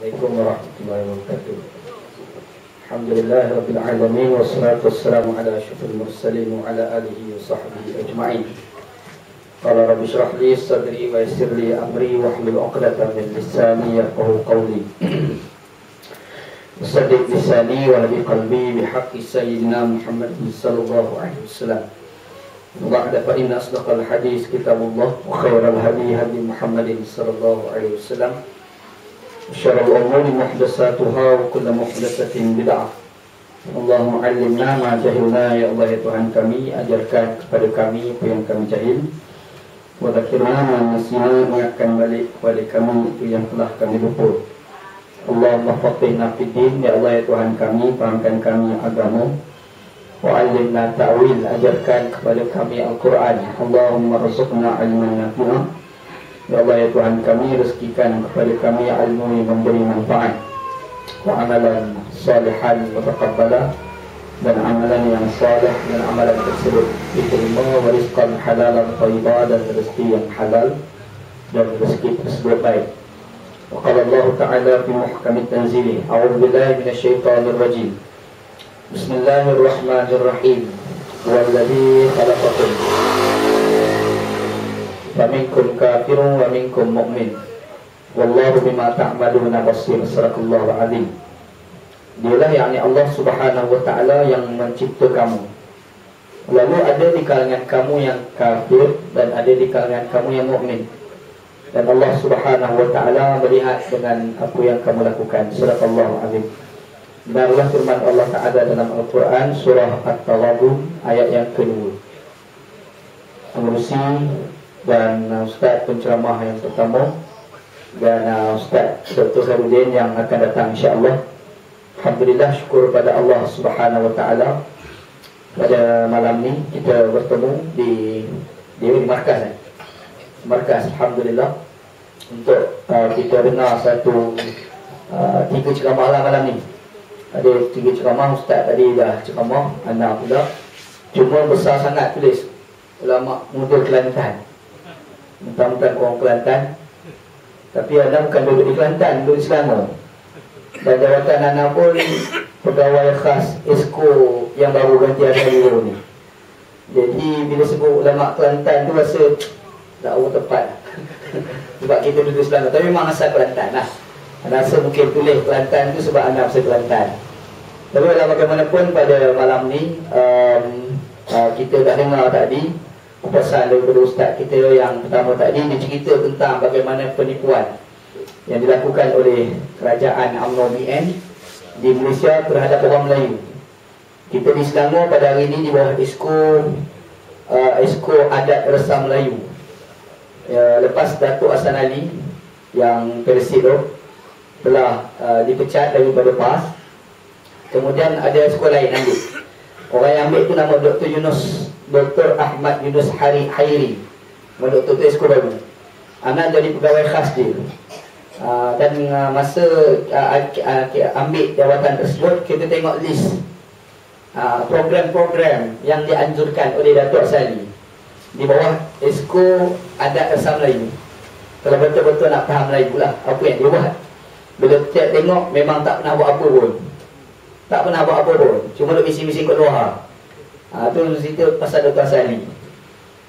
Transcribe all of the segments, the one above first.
Assalamualaikum warahmatullahi wabarakatuh. Alhamdulillah rabbil alamin wassalatu wassalamu ala asyrafil mursalin wa ala alihi wa sahbihi ajma'in. Qala rabbi shrah li sadri wa yassir li amri wahlul 'uqdatam min lisani yafqahu qawli. Wasaddiq lisani wa hadi qalbi bihaqqi sayyidina Muhammad sallallahu alaihi wasallam. Ba'da fa inna asdaqal hadis kitabullah wa khairal hadi hadi Muhammadin sallallahu alaihi wasallam. Syarrul umuri muhdatsatuha wa kullu muhdatsatin bid'ah. Allahumma 'allimna ma jahilna ya Allah ya Tuhan kami, ajarkan kepada kami apa yang kami jahil. Wa dzakirna ma nasina, ingatkan balik kepada kami itu yang telah kami lupa. Allahumma faqihna fid din ya Allah ya Tuhan kami, fahamkan kami agama. Wa 'allimna ta'wil, ajarkan kepada kami Al-Quran. Allahumma rzuqna 'ilman nafi'a. Ya Allah ya Tuhan kami, rezekikan kepada kami ilmu yang memberi manfaat, wa amalan salihan mutaqabbala, dan amalan yang salih dan amalan tersebut diterima, wa rizqan halalan thayyibah, dan rezeki yang halal dan rezeki tersebut baik. Wa qala Allah Ta'ala fi muhkamit tanzili, a'udzu billahi minasyaitonir rajim. Bismillahirrahmanirrahim. Walladzi khalaqakum faminkum kafirun wa minkum mu'min wallahu bima ta'maluna basir. Sadaqallahul azim. Dialah yakni Allah Subhanahu wa taala yang mencipta kamu. Lalu ada di kalangan kamu yang kafir dan ada di kalangan kamu yang mukmin. Dan Allah Subhanahu wa taala melihat dengan apa yang kamu lakukan. Sadaqallahul azim. Benarlah firman Allah Ta'ala dalam Al-Quran surah At-Taghabun ayat yang kedua. Pengurusi dan Ustaz penceramah yang pertama, dan Ustaz Dr. Khairudin yang akan datang insya-Allah. Alhamdulillah, syukur pada Allah Subhanahu wa taala. Pada malam ni kita bertemu di markas. Markas, alhamdulillah, untuk kita dengar satu 3 ceramah malam ni. Ada 3 ceramah, Ustaz tadi dah ceramah, anak pula. Cuma besar sangat tulis ulama muda Kelantan. Mentang-mentang orang Kelantan, tapi anda bukan duduk di Kelantan, duduk di Selangor. Dan jawatan anda pun pegawai khas Esko yang baru ganti Asalio ni. Jadi bila sebut ulama Kelantan tu rasa tak tepat. Sebab kita duduk di Selangor, tapi memang asal Kelantan lah. Anda rasa mungkin tulis Kelantan tu sebab anda asal Kelantan. Tapi walau bagaimanapun pada malam ni kita dah dengar tadi pesan daripada Ustaz kita yang pertama tadi. Dia cerita tentang bagaimana penipuan yang dilakukan oleh kerajaan UMNO BN di Malaysia terhadap orang Melayu. Kita di Selangor pada hari ini di bawah Esko Adat Resam Melayu. Lepas Datuk Hassan Ali yang Persib tu telah dipecat daripada PAS, kemudian ada esko lain ambil. Orang yang ambil tu nama Dr. Ahmad Yunus Hairi. Dr. tu esko baru. Anak jadi pegawai khas dia. Dan masa ambil jawatan tersebut, kita tengok list program-program yang dianjurkan oleh Datuk Sali di bawah Esko Adat Resam Melayu. Kalau betul-betul nak faham Melayu lah apa yang dia buat. Bila kita tengok memang tak pernah buat apa pun. Tak pernah buat apa pun. Cuma duk isi-isi kot luar. Itu cerita pasal Dr. Sali.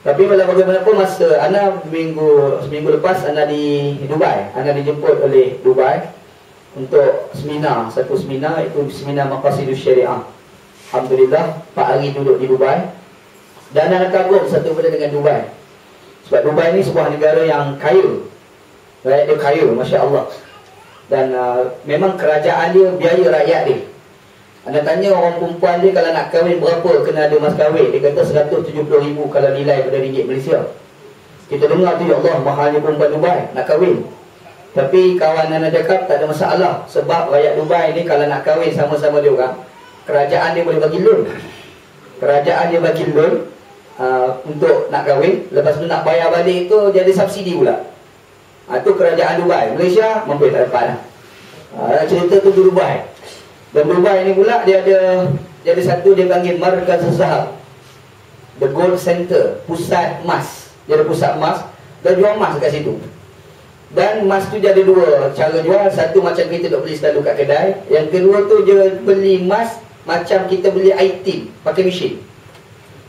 Tapi bagaimanapun masa Ana seminggu lepas Ana di Dubai. Ana dijemput oleh Dubai untuk seminar, satu seminar, itu seminar Maqasidus Syariah. Alhamdulillah 4 hari duduk di Dubai. Dan Ana kagum satu benda dengan Dubai. Sebab Dubai ni sebuah negara yang kaya. Rakyat dia kaya, Masya Allah. Dan memang kerajaan dia biaya rakyat dia. Anda tanya orang perempuan dia kalau nak kahwin berapa kena ada mas kahwin. Dia kata 170,000 kalau nilai pada ringgit Malaysia. Kita dengar tu, ya Allah, mahalnya perempuan Dubai nak kahwin. Tapi kawan anda cakap tak ada masalah. Sebab rakyat Dubai ni kalau nak kahwin sama-sama dia orang, kerajaan dia boleh bagi loan. Kerajaan dia bagi loan untuk nak kahwin. Lepas tu nak bayar balik tu jadi subsidi pula. Itu kerajaan Dubai. Malaysia mampu tak dapat lah. Cerita tu di Dubai. Dan Dubai ni pula dia ada satu dia panggil Markaz Zahab, the Gold Center, pusat emas. Dia ada pusat emas dan jual emas kat situ. Dan emas tu jadi dua cara jual. Satu macam kita duk beli selalu kat kedai. Yang kedua tu je beli emas macam kita beli item pakai mesin.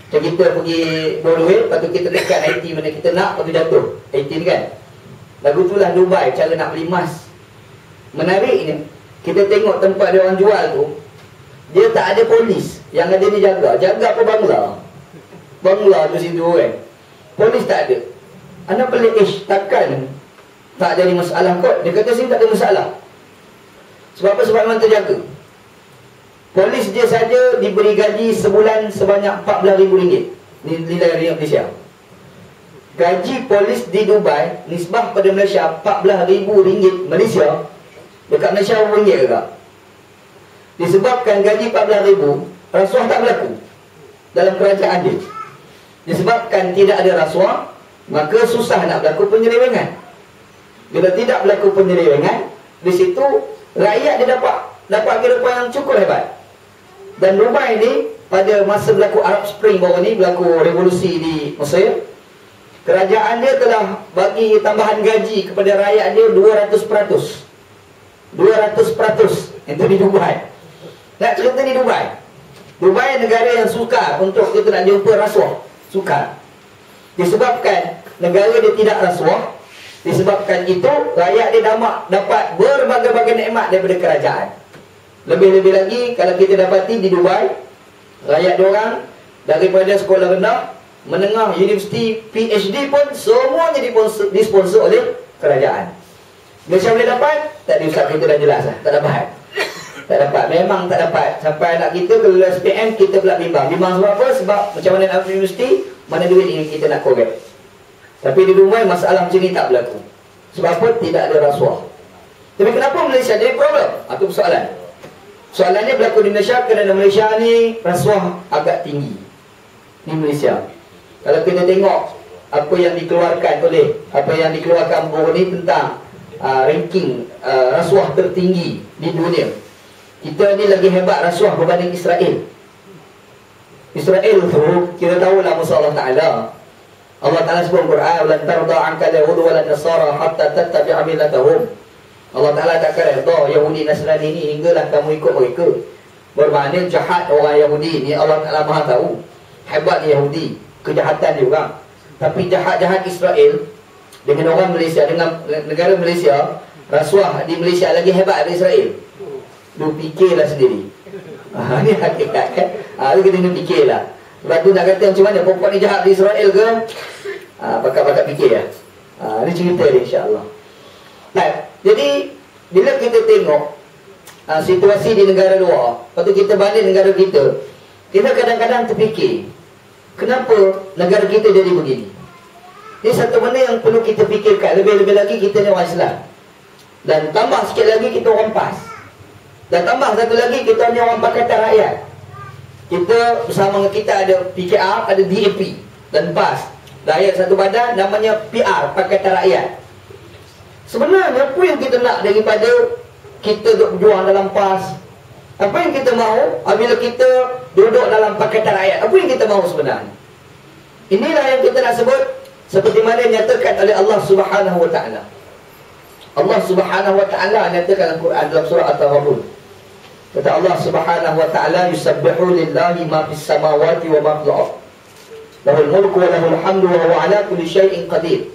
Macam kita pergi bawa duit, lepas tu kita dekat item mana kita nak, lepas tu jatuh item kan. Lagu tu lah Dubai cara nak beli emas. Menariknya, kita tengok tempat dia orang jual tu, dia tak ada polis. Yang ada ni jaga apa Bangla tu situ kan. Polis tak ada. Anak pelik, takkan tak jadi masalah kot. Dia kata sini tak ada masalah. Sebab apa? Sebab memang terjaga. Polis dia saja diberi gaji sebulan sebanyak RM14,000. Nilai ringgit Malaysia. Gaji polis di Dubai nisbah pada Malaysia RM14,000 Malaysia. Dekat Malaysia RM1 ke tak? Disebabkan gaji RM14,000, rasuah tak berlaku dalam kerajaan dia. Disebabkan tidak ada rasuah, maka susah nak berlaku penyelewengan. Bila tidak berlaku penyelewengan, di situ rakyat dia dapat kehidupan yang cukup hebat. Dan Dubai ni pada masa berlaku Arab Spring baru ni, berlaku revolusi di Mesir, kerajaan dia telah bagi tambahan gaji kepada rakyat dia 200%. 200%. Itu di Dubai. Nak cerita di Dubai. Dubai negara yang sukar untuk kita nak jumpa rasuah. Sukar. Disebabkan negara dia tidak rasuah, disebabkan itu rakyat dia dapat berbagai-bagai nikmat daripada kerajaan. Lebih-lebih lagi kalau kita dapati di Dubai, rakyat diorang daripada sekolah rendah, menengah, universiti, PhD pun semuanya disponsor oleh kerajaan. Malaysia boleh dapat? Tak ada, ustaz kita dah jelas lah. Tak dapat. Tak dapat. Memang tak dapat. Sampai anak kita kalau SPM, kita pula bimbang. Bimbang sebab apa? Sebab macam mana nak universiti, mana duit yang kita nak korek. Tapi di Dubai masalah macam ni tak berlaku. Sebab apa? Tidak ada rasuah. Tapi kenapa Malaysia jadi problem? Itu persoalan. Soalannya berlaku di Malaysia kerana Malaysia ni rasuah agak tinggi. Di Malaysia. Kalau kita tengok apa yang dikeluarkan baru ni tentang ranking rasuah tertinggi di dunia. Kita ni lagi hebat rasuah berbanding Israel. Israel tu kita tahulah musuh Allah Ta'ala. Allah Ta'ala sebut Quran, "Lan tarda 'anka al-yahud wa lan-nasara hatta tattabi'a millatahum." Allah Ta'ala tak redha Yahudi Nasrani ni hinggalah kamu ikut mereka. Bermakna jahat orang Yahudi ni Allah Ta'ala Maha tahu. Hebat Yahudi, kejahatan dia orang. Tapi jahat-jahat Israel dengan orang Malaysia, dengan negara Malaysia, rasuah di Malaysia lagi hebat dari Israel. Lu fikirlah sendiri. Ini hakikat kan. Lu kena fikirlah. Sebab tu nak kata macam mana perempuan ni jahat di Israel ke? Bakat-bakat fikir lah. Ini cerita dia insya-Allah. Nah, jadi bila kita tengok situasi di negara luar, lepas tu kita banding negara kita, kita kadang-kadang terfikir, kenapa negara kita jadi begini? Ini satu benda yang perlu kita fikirkan. Lebih-lebih lagi kita ni orang Islam. Dan tambah sikit lagi kita orang PAS. Dan tambah satu lagi kita ni orang Pakatan Rakyat. Kita bersama dengan kita ada PKR, ada DAP dan PAS. Rakyat satu badan namanya PR, Pakatan Rakyat. Sebenarnya apa yang kita nak daripada kita duduk berjuang dalam PAS? Apa yang kita mahu apabila kita duduk dalam Pakatan Rakyat? Apa yang kita mahu sebenarnya? Inilah yang kita nak sebut seperti mana dinyatakan oleh Allah Subhanahu Wa Taala. Allah Subhanahu Wa Taala nyatakan dalam Quran dalam surah At-Taghabun. Kata Allah Subhanahu Wa Taala, "Yusabbihu lillahi ma fis samawati wa ma fil ardh. Lahul mulku wa lahul hamdu wa huwa ala kulli syai'in qadir."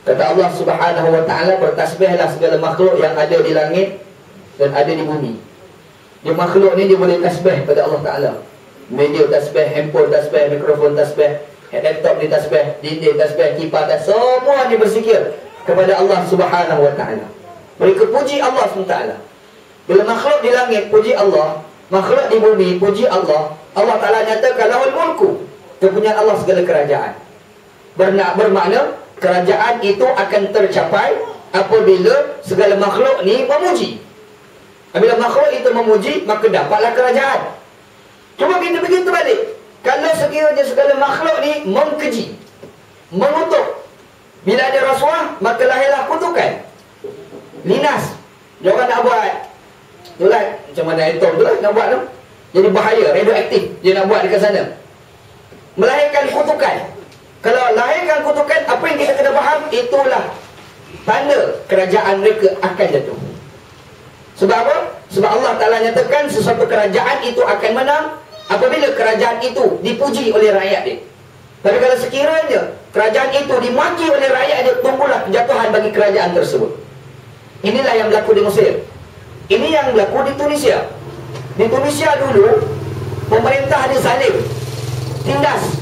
Kata Allah Subhanahu Wa Taala, bertasbihlah segala makhluk yang ada di langit dan ada di bumi. Dia makhluk ni dia boleh tasbih pada Allah Taala. Media tasbih, handphone tasbih, mikrofon tasbih, laptop ni tasbih, dinding tasbih, kipas tasbih, semua ni berzikir kepada Allah Subhanahu Wa Taala. Mereka puji Allah SWT. Bila makhluk di langit puji Allah, makhluk di bumi puji Allah, Allah Ta'ala nyatakan lahul mulku, kepunyaan Allah segala kerajaan. Bermakna kerajaan itu akan tercapai apabila segala makhluk ni memuji. Apabila makhluk itu memuji, maka dapatlah kerajaan. Cuma kita fikir terbalik. Kalau sekiranya segala makhluk ni mengkeji, mengutuk, bila ada rasuah, maka lahirlah kutukan, linas. Dia orang nak buat itulah, macam mana atom tu lah nak buat tu, jadi bahaya, radioaktif dia nak buat dekat sana, melahirkan kutukan. Kalau lahirkan kutukan, apa yang kita kena faham, itulah tanda kerajaan mereka akan jatuh. Sebab apa? Sebab Allah Ta'ala nyatakan sesuatu kerajaan itu akan menang apabila kerajaan itu dipuji oleh rakyat dia. Tapi kalau sekiranya kerajaan itu dimaki oleh rakyat dia, tunggulah kejatuhan bagi kerajaan tersebut. Inilah yang berlaku di Mesir. Ini yang berlaku di Tunisia. Di Tunisia dulu, pemerintah dia zalim, tindas,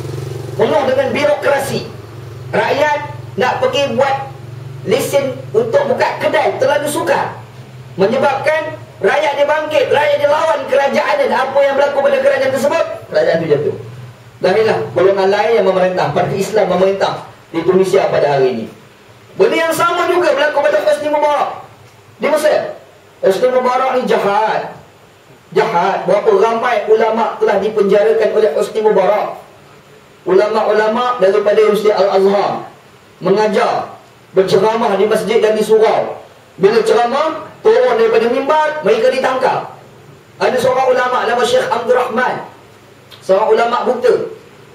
penuh dengan birokrasi. Rakyat nak pergi buat lesen untuk buka kedai terlalu sukar, menyebabkan rakyat dia bangkit, rakyat dia lawan kerajaan dan apa yang berlaku pada kerajaan tersebut, kerajaan itu jatuh. Lahirlah golongan lain yang memerintah, parti Islam memerintah di Tunisia pada hari ini. Benda yang sama juga berlaku pada Hosni Mubarak di Mesir. Hosni Mubarak ni jahat. Jahat. Berapa ramai ulama telah dipenjarakan oleh Hosni Mubarak. Ulama-ulama daripada Universiti Al-Azhar mengajar, berceramah di masjid dan di surau. Bila ceramah, turun daripada mimbar, mereka ditangkap. Ada seorang ulama nama Syekh Abdul Rahman, seorang ulama buta.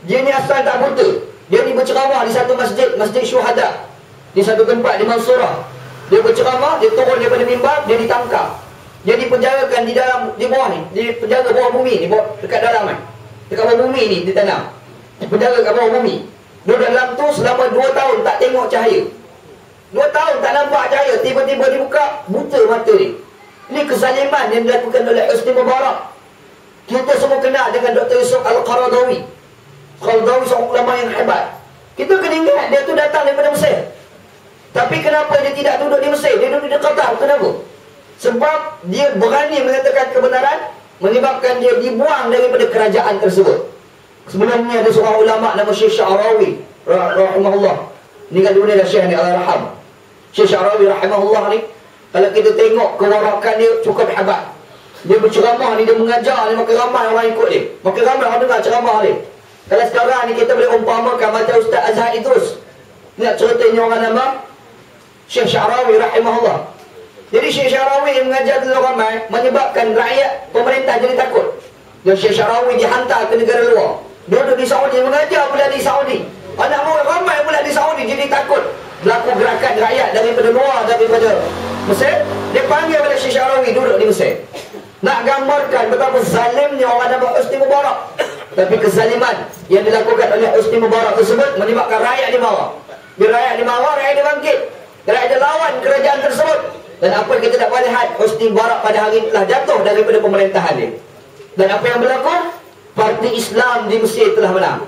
Dia ni asal tak buta. Dia ni berceramah di satu masjid, Masjid Syuhada, di satu tempat di Mansurah. Dia berceramah, dia turun daripada mimbar, dia ditangkap. Dia dipenjarakan di dalam, di bawah ni, di penjara bawah bumi ni, dekat dalam ni. Dekat bawah bumi ni ditanam. Penjara kat bawah bumi. Dia dalam tu selama 2 tahun tak tengok cahaya. 2 tahun tak nampak cahaya. Tiba-tiba dibuka, buta mata dia. Ini kezaliman yang dilakukan oleh Hosni Mubarak. Kita semua kenal dengan Dr. Yusuf Al-Qaradawi. Qaradawi seorang ulama yang hebat. Kita kena ingat dia tu datang daripada Mesir. Tapi kenapa dia tidak duduk di Mesir? Dia duduk di Qatar. Kenapa? Sebab dia berani mengatakan kebenaran, menyebabkan dia dibuang daripada kerajaan tersebut. Sebelum ni ada seorang ulama nama Syekh Sya'rawi rahimahullah. Meninggal dunia dah Syekh ni, Allah raham. Syekh Sya'rawi rahimahullah ni, kalau kita tengok kewarakan dia cukup hebat. Dia berceramah ni, dia mengajar ni, makin ramai orang ikut dia. Makin ramai orang dengar ceramah dia. Kalau sekarang ni kita boleh umpamakan macam Ustaz Azhar Idrus. Nak cerita ni orang nama Syekh Sya'rawi rahimahullah. Jadi Syekh Sya'rawi yang mengajar dalam ramai, menyebabkan rakyat, pemerintah jadi takut. Dan Syekh Sya'rawi dihantar ke negara luar. Duduk di Saudi, mengajar pula di Saudi. Anak murid ramai pula di Saudi, jadi takut. Berlaku gerakan rakyat daripada luar, daripada Mesir. Dia panggil pada Syekh Sya'rawi duduk di Mesir. Nak gambarkan betapa zalimnya orang nama Hosni Mubarak. Tapi kezaliman yang dilakukan oleh Hosni Mubarak tersebut menyebabkan rakyat dimarah. Bila rakyat dimarah, rakyat dia bangkit. Rakyat dia lawan kerajaan tersebut. Dan apa yang kita dapat lihat, Hosni Mubarak pada hari ini telah jatuh daripada pemerintahan dia. Dan apa yang berlaku? Parti Islam di Mesir telah menang.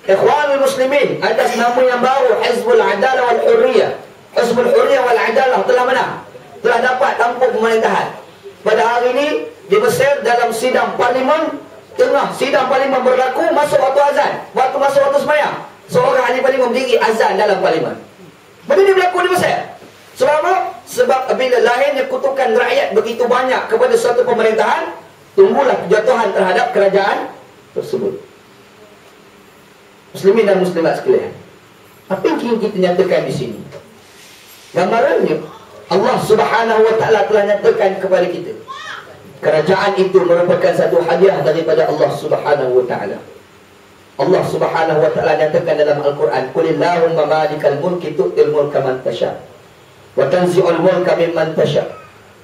Ikhwanul Muslimin atas nama yang baru Hizbul Adalah wal Hurriyah, Hizbul Hurriyah wal Adalah telah menang. Telah dapat tampuk pemerintahan. Pada hari ini di Mesir dalam sidang parlimen, tengah sidang parlimen berlaku, masuk waktu azan, waktu masuk waktu sembahyang, seorang ahli parlimen berdiri azan dalam parlimen. Benda ini berlaku di Mesir. Sebab apa? Sebab bila lahirnya kutukan rakyat begitu banyak kepada suatu pemerintahan, tunggulah kejatuhan terhadap kerajaan tersebut. Muslimin dan muslimat sekalian, apa yang ingin kita nyatakan di sini? Gambarannya, Allah Subhanahu wa Ta'ala telah nyatakan kepada kita, kerajaan itu merupakan satu hadiah daripada Allah Subhanahu wa Ta'ala. Allah Subhanahu wa Ta'ala nyatakan dalam Al-Quran, Qulillahumma malikal mulki tu'til mulka man tasha' wa tanzi'ul mulka mimman tasha'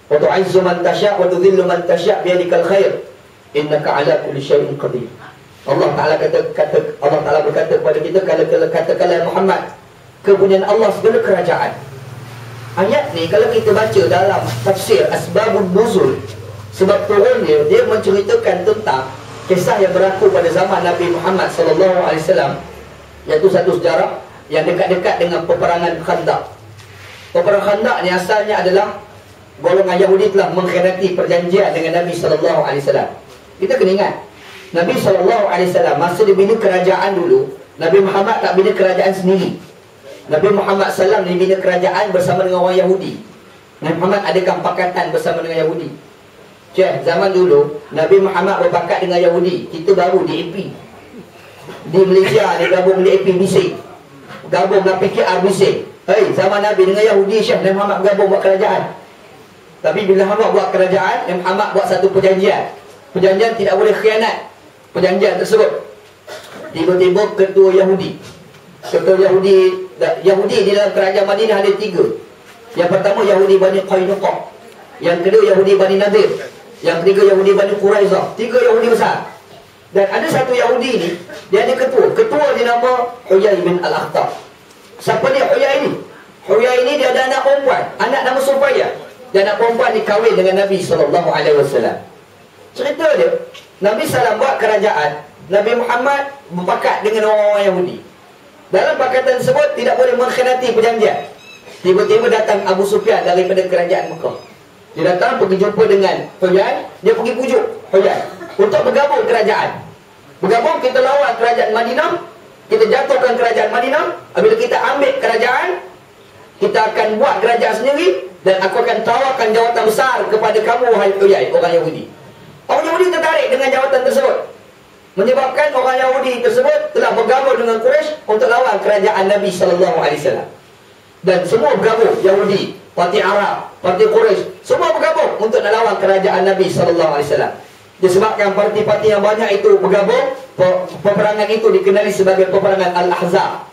wa tu'izzu man tasha' wa tudhillu man tasha' biyadikal khair innaka ala kulli syai'in qadir. Allah Ta'ala Allah Ta'ala berkata kepada kita, katakanlah Muhammad, kepunyaan Allah segala kerajaan. Ayat ni kalau kita baca dalam tafsir Asbabun Nuzul, sebab turunnya, dia menceritakan tentang kisah yang berlaku pada zaman Nabi Muhammad SAW, iaitu satu sejarah yang dekat-dekat dengan peperangan Khandaq. Peperangan Khandaq ni asalnya adalah golongan Yahudi telah mengkhianati perjanjian dengan Nabi SAW. Kita kena ingat, Nabi SAW masa dia bina kerajaan dulu, Nabi Muhammad tak bina kerajaan sendiri. Nabi Muhammad SAW dia bina kerajaan bersama dengan orang Yahudi. Nabi Muhammad adakan pakatan bersama dengan Yahudi. Zaman dulu Nabi Muhammad berpakat dengan Yahudi. Kita baru di AP. Di Malaysia dia gabung di AP Bising, gabung dengan PKR Bising. Zaman Nabi dengan Yahudi, Syekh Nabi Muhammad bergabung buat kerajaan. Tapi bila Muhammad buat kerajaan, Nabi Muhammad buat satu perjanjian. Perjanjian tidak boleh khianat perjanjian tersebut. Tiba-tiba ketua Yahudi di dalam kerajaan Madinah ada 3. Yang pertama Yahudi Bani Qainuqa, yang kedua Yahudi Bani Nadir, yang ketiga Yahudi Bani Quraizah. 3 Yahudi besar. Dan ada satu Yahudi ni, dia ada ketua. Ketua dia nama Huyai bin Al-Akhtab. Siapa dia Huyai ni? Huyai ni dia ada anak perempuan, anak nama Sufaya. Dan anak perempuan ni kahwin dengan Nabi SAW. Cerita dia, Nabi SAW buat kerajaan, Nabi Muhammad berpakat dengan orang-orang Yahudi. Dalam pakatan tersebut tidak boleh mengkhianati perjanjian. Tiba-tiba datang Abu Sufyan daripada kerajaan Mekah. Dia datang pergi jumpa dengan Huyai, dia pergi pujuk Huyai untuk bergabung kerajaan. Bergabung, kita lawan kerajaan Madinah, kita jatuhkan kerajaan Madinah. Apabila kita ambil kerajaan, kita akan buat kerajaan sendiri, dan aku akan tawarkan jawatan besar kepada kamu, wahai Huyai, orang Yahudi. Orang Yahudi tertarik dengan jawatan tersebut, menyebabkan orang Yahudi tersebut telah bergabung dengan Quraisy untuk lawan kerajaan Nabi SAW. Dan semua bergabung, Yahudi, parti Arab, parti Quraisy, semua bergabung untuk nak lawan kerajaan Nabi SAW. Disebabkan parti-parti yang banyak itu bergabung, peperangan itu dikenali sebagai peperangan Al-Ahzab.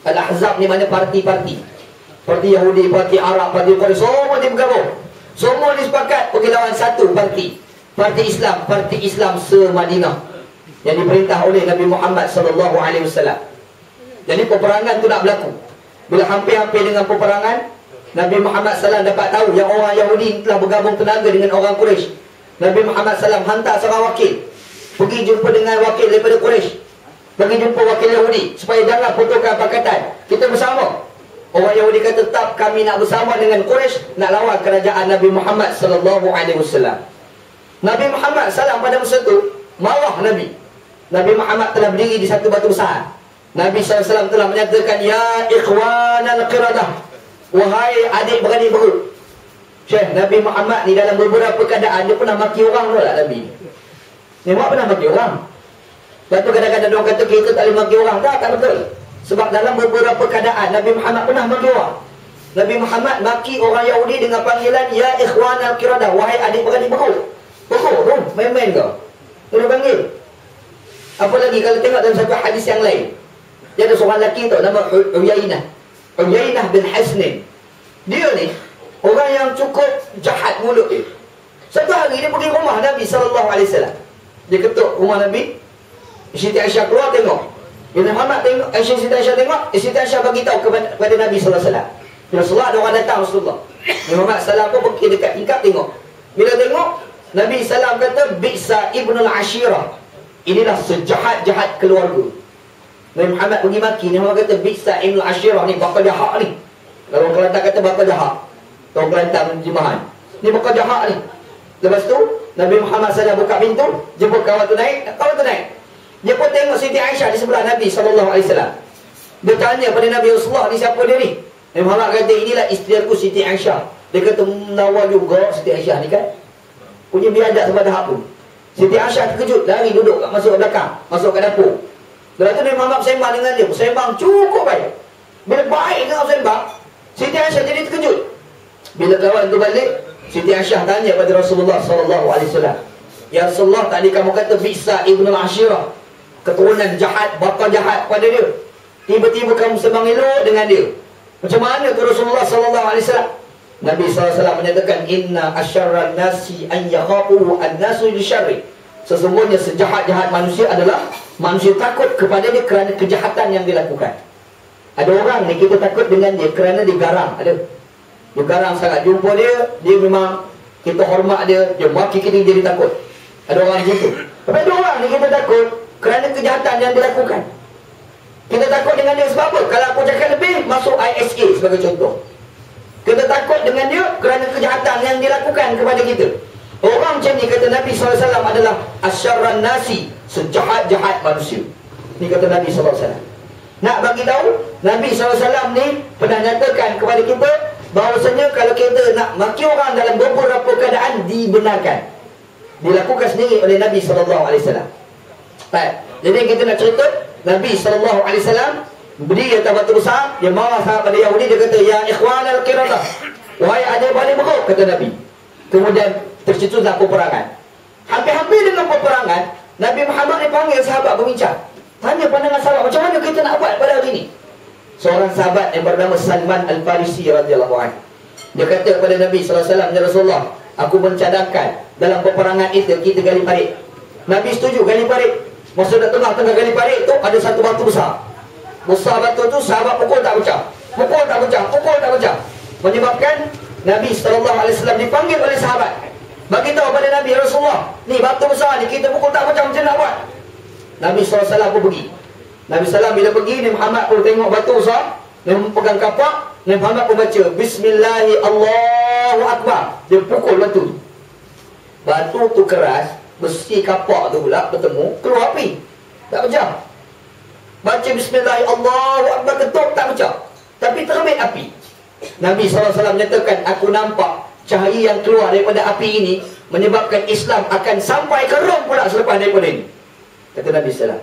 Al-Ahzab ni mana parti-parti. Parti Yahudi, parti Arab, parti Quraisy, semua dia bergabung. Semua disepakat pergi lawan satu parti. Parti Islam se-Madinah, yang diperintah oleh Nabi Muhammad SAW. Jadi peperangan tu nak berlaku. Bila hampir-hampir dengan peperangan, Nabi Muhammad SAW dapat tahu yang orang Yahudi telah bergabung tenaga dengan orang Quraisy. Nabi Muhammad SAW hantar seorang wakil, pergi jumpa dengan wakil daripada Quraisy, pergi jumpa wakil Yahudi, supaya jangan putuskan pakatan, kita bersama. Orang Yahudi kata, tetap kami nak bersama dengan Quraisy, nak lawan kerajaan Nabi Muhammad SAW. Nabi Muhammad SAW pada masa itu marah Nabi. Nabi Muhammad telah berdiri di satu batu besar. Nabi SAW telah menyatakan, ya ikhwanal qiradah, wahai adik-beradik berut. Syekh, Nabi Muhammad ni dalam beberapa keadaan dia pernah maki orang tu lah Nabi. Memang pernah maki orang. Lepas tu kadang-kadang orang kata kita tak boleh maki orang. Tak betul. Sebab dalam beberapa keadaan Nabi Muhammad pernah maki orang. Nabi Muhammad maki orang Yahudi dengan panggilan ya ikhwanal qiradah, wahai adik-beradik berut. Berut tu, main-main kau. Dia panggil. Apa lagi kalau tengok dalam satu hadis yang lain, dia ada seorang lelaki tu nama Uyainah bin Hasnin. Dia ni orang yang cukup jahat mulut dia. Satu hari dia pergi rumah Nabi SAW. Dia ketuk rumah Nabi. Siti Aisyah keluar tengok. Bila Muhammad tengok, Siti Aisyah tengok, Siti Aisyah bagi tahu kepada Nabi SAW. Rasulullah ada orang datang Rasulullah. Muhammad SAW pun pergi dekat tingkap tengok. Bila tengok, Nabi SAW kata Bi'sa ibnul Ashirah, inilah sejahat-jahat keluarga. Nabi Muhammad pergi maki. Nabi Muhammad kata Bi'sa ibnul Ashirah ni bakal jahat ni. Kalau orang Kelantan kata bakal jahat, orang Kelantan menjemahan, ni bakal jahat ni. Lepas tu Nabi Muhammad SAW buka pintu, jemput kawan tu naik. Kawan tu naik, dia pun tengok Siti Aisyah di sebelah Nabi SAW. Dia tanya pada Nabi Rasulullah, ni siapa dia ni? Nabi Muhammad kata inilah isteri aku Siti Aisyah. Dia kata menawar juga Siti Aisyah ni kan, punya biadab sebab dahak pun. Siti Aisyah terkejut, lari duduk masuk ke belakang, masuk ke dapur. Lepas tu Nabi Muhammad bersembang dengan dia, bersembang cukup baik. Bila baik dengan bersembang, Siti Aisyah jadi terkejut. Bila kawan tu balik, Siti Aisyah tanya pada Rasulullah SAW, ya Rasulullah, tadi kamu kata Bi'sa ibnul Ashirah, keturunan jahat, bapa jahat pada dia. Tiba-tiba kamu sembang elok dengan dia. Macam mana tu Rasulullah SAW? Nabi SAW menyatakan, inna asyarran nasi an yakhafu an-nasu lisyarri. Sesungguhnya sejahat-jahat manusia adalah manusia takut kepada dia kerana kejahatan yang dilakukan. Ada orang ni kita takut dengan dia kerana dia garang. Ada dia garang sangat. Jumpa dia memang kita hormat dia, dia maki kita jadi takut. Ada orang macam tu. Tapi ada orang ni kita takut kerana kejahatan yang dilakukan. Kita takut dengan dia sebab apa? Kalau aku cakap lebih, masuk ISA sebagai contoh. Kita takut dengan dia kerana kejahatan yang dilakukan kepada kita. Orang macam ni, kata Nabi SAW, adalah asyarran nasi, sejahat-jahat manusia. Ni kata Nabi SAW. Nak bagi tahu, Nabi SAW ni pernah nyatakan kepada kita bahawasanya kalau kita nak maki orang dalam beberapa keadaan dibenarkan, dilakukan sendiri oleh Nabi SAW. Baik, jadi kita nak cerita Nabi SAW berdiri atas batu besar, dia marah sahabat Yahudi, dia kata ya ikhwanal qiradah, wahai adik-beradik berut, kata Nabi. Kemudian tercetuslah peperangan. Hampir-hampir dengan peperangan, Nabi Muhammad dipanggil sahabat berbincang. Tanya pandangan sahabat, macam mana kita nak buat pada hari ini? Seorang sahabat yang bernama Salman Al-Farisi radhiyallahu anhu, Dia kata kepada Nabi SAW, "Ya Rasulullah, aku mencadangkan dalam peperangan itu kita gali parit." Nabi setuju gali parit. Masa dah tengah-tengah gali parit tu ada satu batu besar. Besar batu tu sahabat pukul tak pecah. Pukul tak pecah, pukul tak pecah. Menyebabkan Nabi SAW dipanggil oleh sahabat. Bagi tahu pada Nabi, "Rasulullah, ni batu besar ni kita pukul tak pecah, macam nak buat?" Nabi SAW pun pergi. Nabi SAW bila pergi, Nabi Muhammad pun tengok batu besar. Nabi pegang kapak, Nabi Muhammad pun baca Bismillahi Allahu Akbar. Dia pukul batu tu. Batu tu keras, besi kapak tu pula bertemu, keluar api. Tak pecah. Baca Bismillahi Allahu Akbar, ketuk, tak pecah. Tapi terbit api. Nabi SAW menyatakan, "Aku nampak cahaya yang keluar daripada api ini menyebabkan Islam akan sampai ke Rom pula selepas daripada ini." Kata Nabi SAW.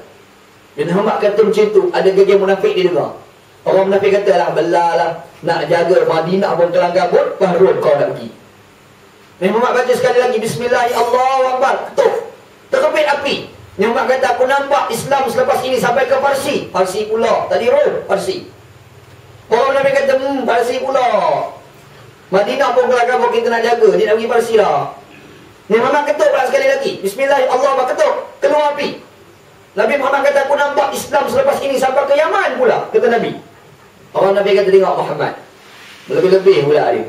Bin Muhammad kata macam tu, ada geng munafik dia dengar. Orang munafik kata lah, "Belalah, nak jaga Madinah pun kelang kabut, baru kau nak pergi." Nabi Muhammad baca sekali lagi Bismillahi Allahu Akbar, ketuk, terbit api. Nabi Muhammad kata, "Aku nampak Islam selepas ini sampai ke Parsi." Parsi pula, tadi Rom, Parsi. Orang Nabi kata, Parsi pula. Madinah pun kelang kabut, kita nak jaga, dia nak pergi Parsi lah. Nabi Muhammad ketuk pula sekali lagi Bismillahi Allahu Akbar, ketuk, keluar api. Nabi Muhammad kata, "Aku nampak Islam selepas ini sampai ke Yaman pula." Kata Nabi. Orang Nabi kata, "Tengok Muhammad, lebih-lebih pula dia.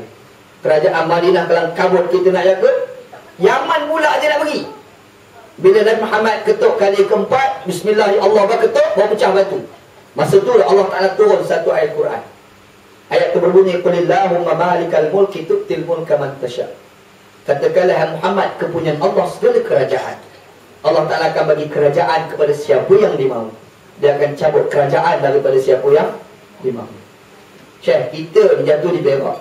Kerajaan Madinah kelang kabut, kita nak jaga, Yaman pula dia nak pergi." Bila Nabi Muhammad ketuk kali keempat Bismillahi Allahu Akbar, ketuk, baru pecah batu. Masa tu Allah Ta'ala turun satu ayat Quran. Ayat tu berbunyi, "Qulillahumma malikal mulki tu'til mulka man tasha." Katakanlah Muhammad, kepunyaan Allah segala kerajaan. Allah Ta'ala akan bagi kerajaan kepada siapa yang dimahu. Dia akan cabut kerajaan daripada siapa yang dimahu. Syekh, kita jatuh di berak,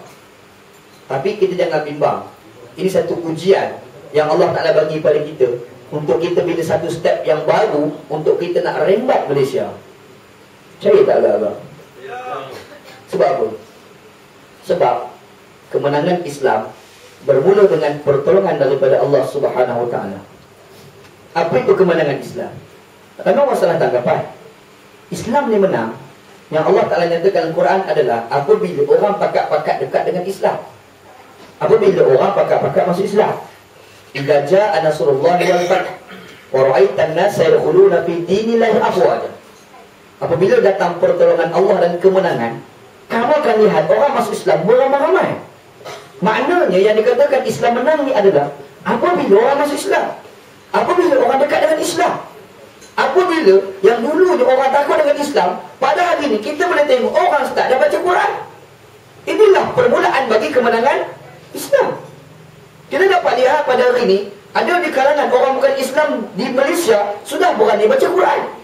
tapi kita jangan bimbang. Ini satu ujian yang Allah Ta'ala bagi pada kita, untuk kita bila satu step yang baru, untuk kita nak rembat Malaysia. Percaya tak lah abang? Sebab apa? Sebab kemenangan Islam bermula dengan pertolongan daripada Allah Subhanahu Wa Ta'ala. Apa itu kemenangan Islam? Memang masalah tanggapan. Islam ni menang, yang Allah Ta'ala nyatakan dalam Quran adalah apabila orang pakat-pakat dekat dengan Islam. Apabila orang pakat-pakat masuk Islam. Idza jaa nasrullahi wal fath wa ra'aitan nasa yadkhuluna fi dinillahi afwaja. Apabila datang pertolongan Allah dan kemenangan, kamu akan lihat orang masuk Islam beramai-ramai. Maknanya yang dikatakan Islam menang ni adalah apabila orang masuk Islam, apabila orang dekat dengan Islam, apabila yang dulu orang takut dengan Islam, pada hari ini kita boleh tengok orang start dah baca Quran. Inilah permulaan bagi kemenangan Islam. Kita dapat lihat pada hari ini, ada di kalangan orang bukan Islam di Malaysia sudah berani baca Quran.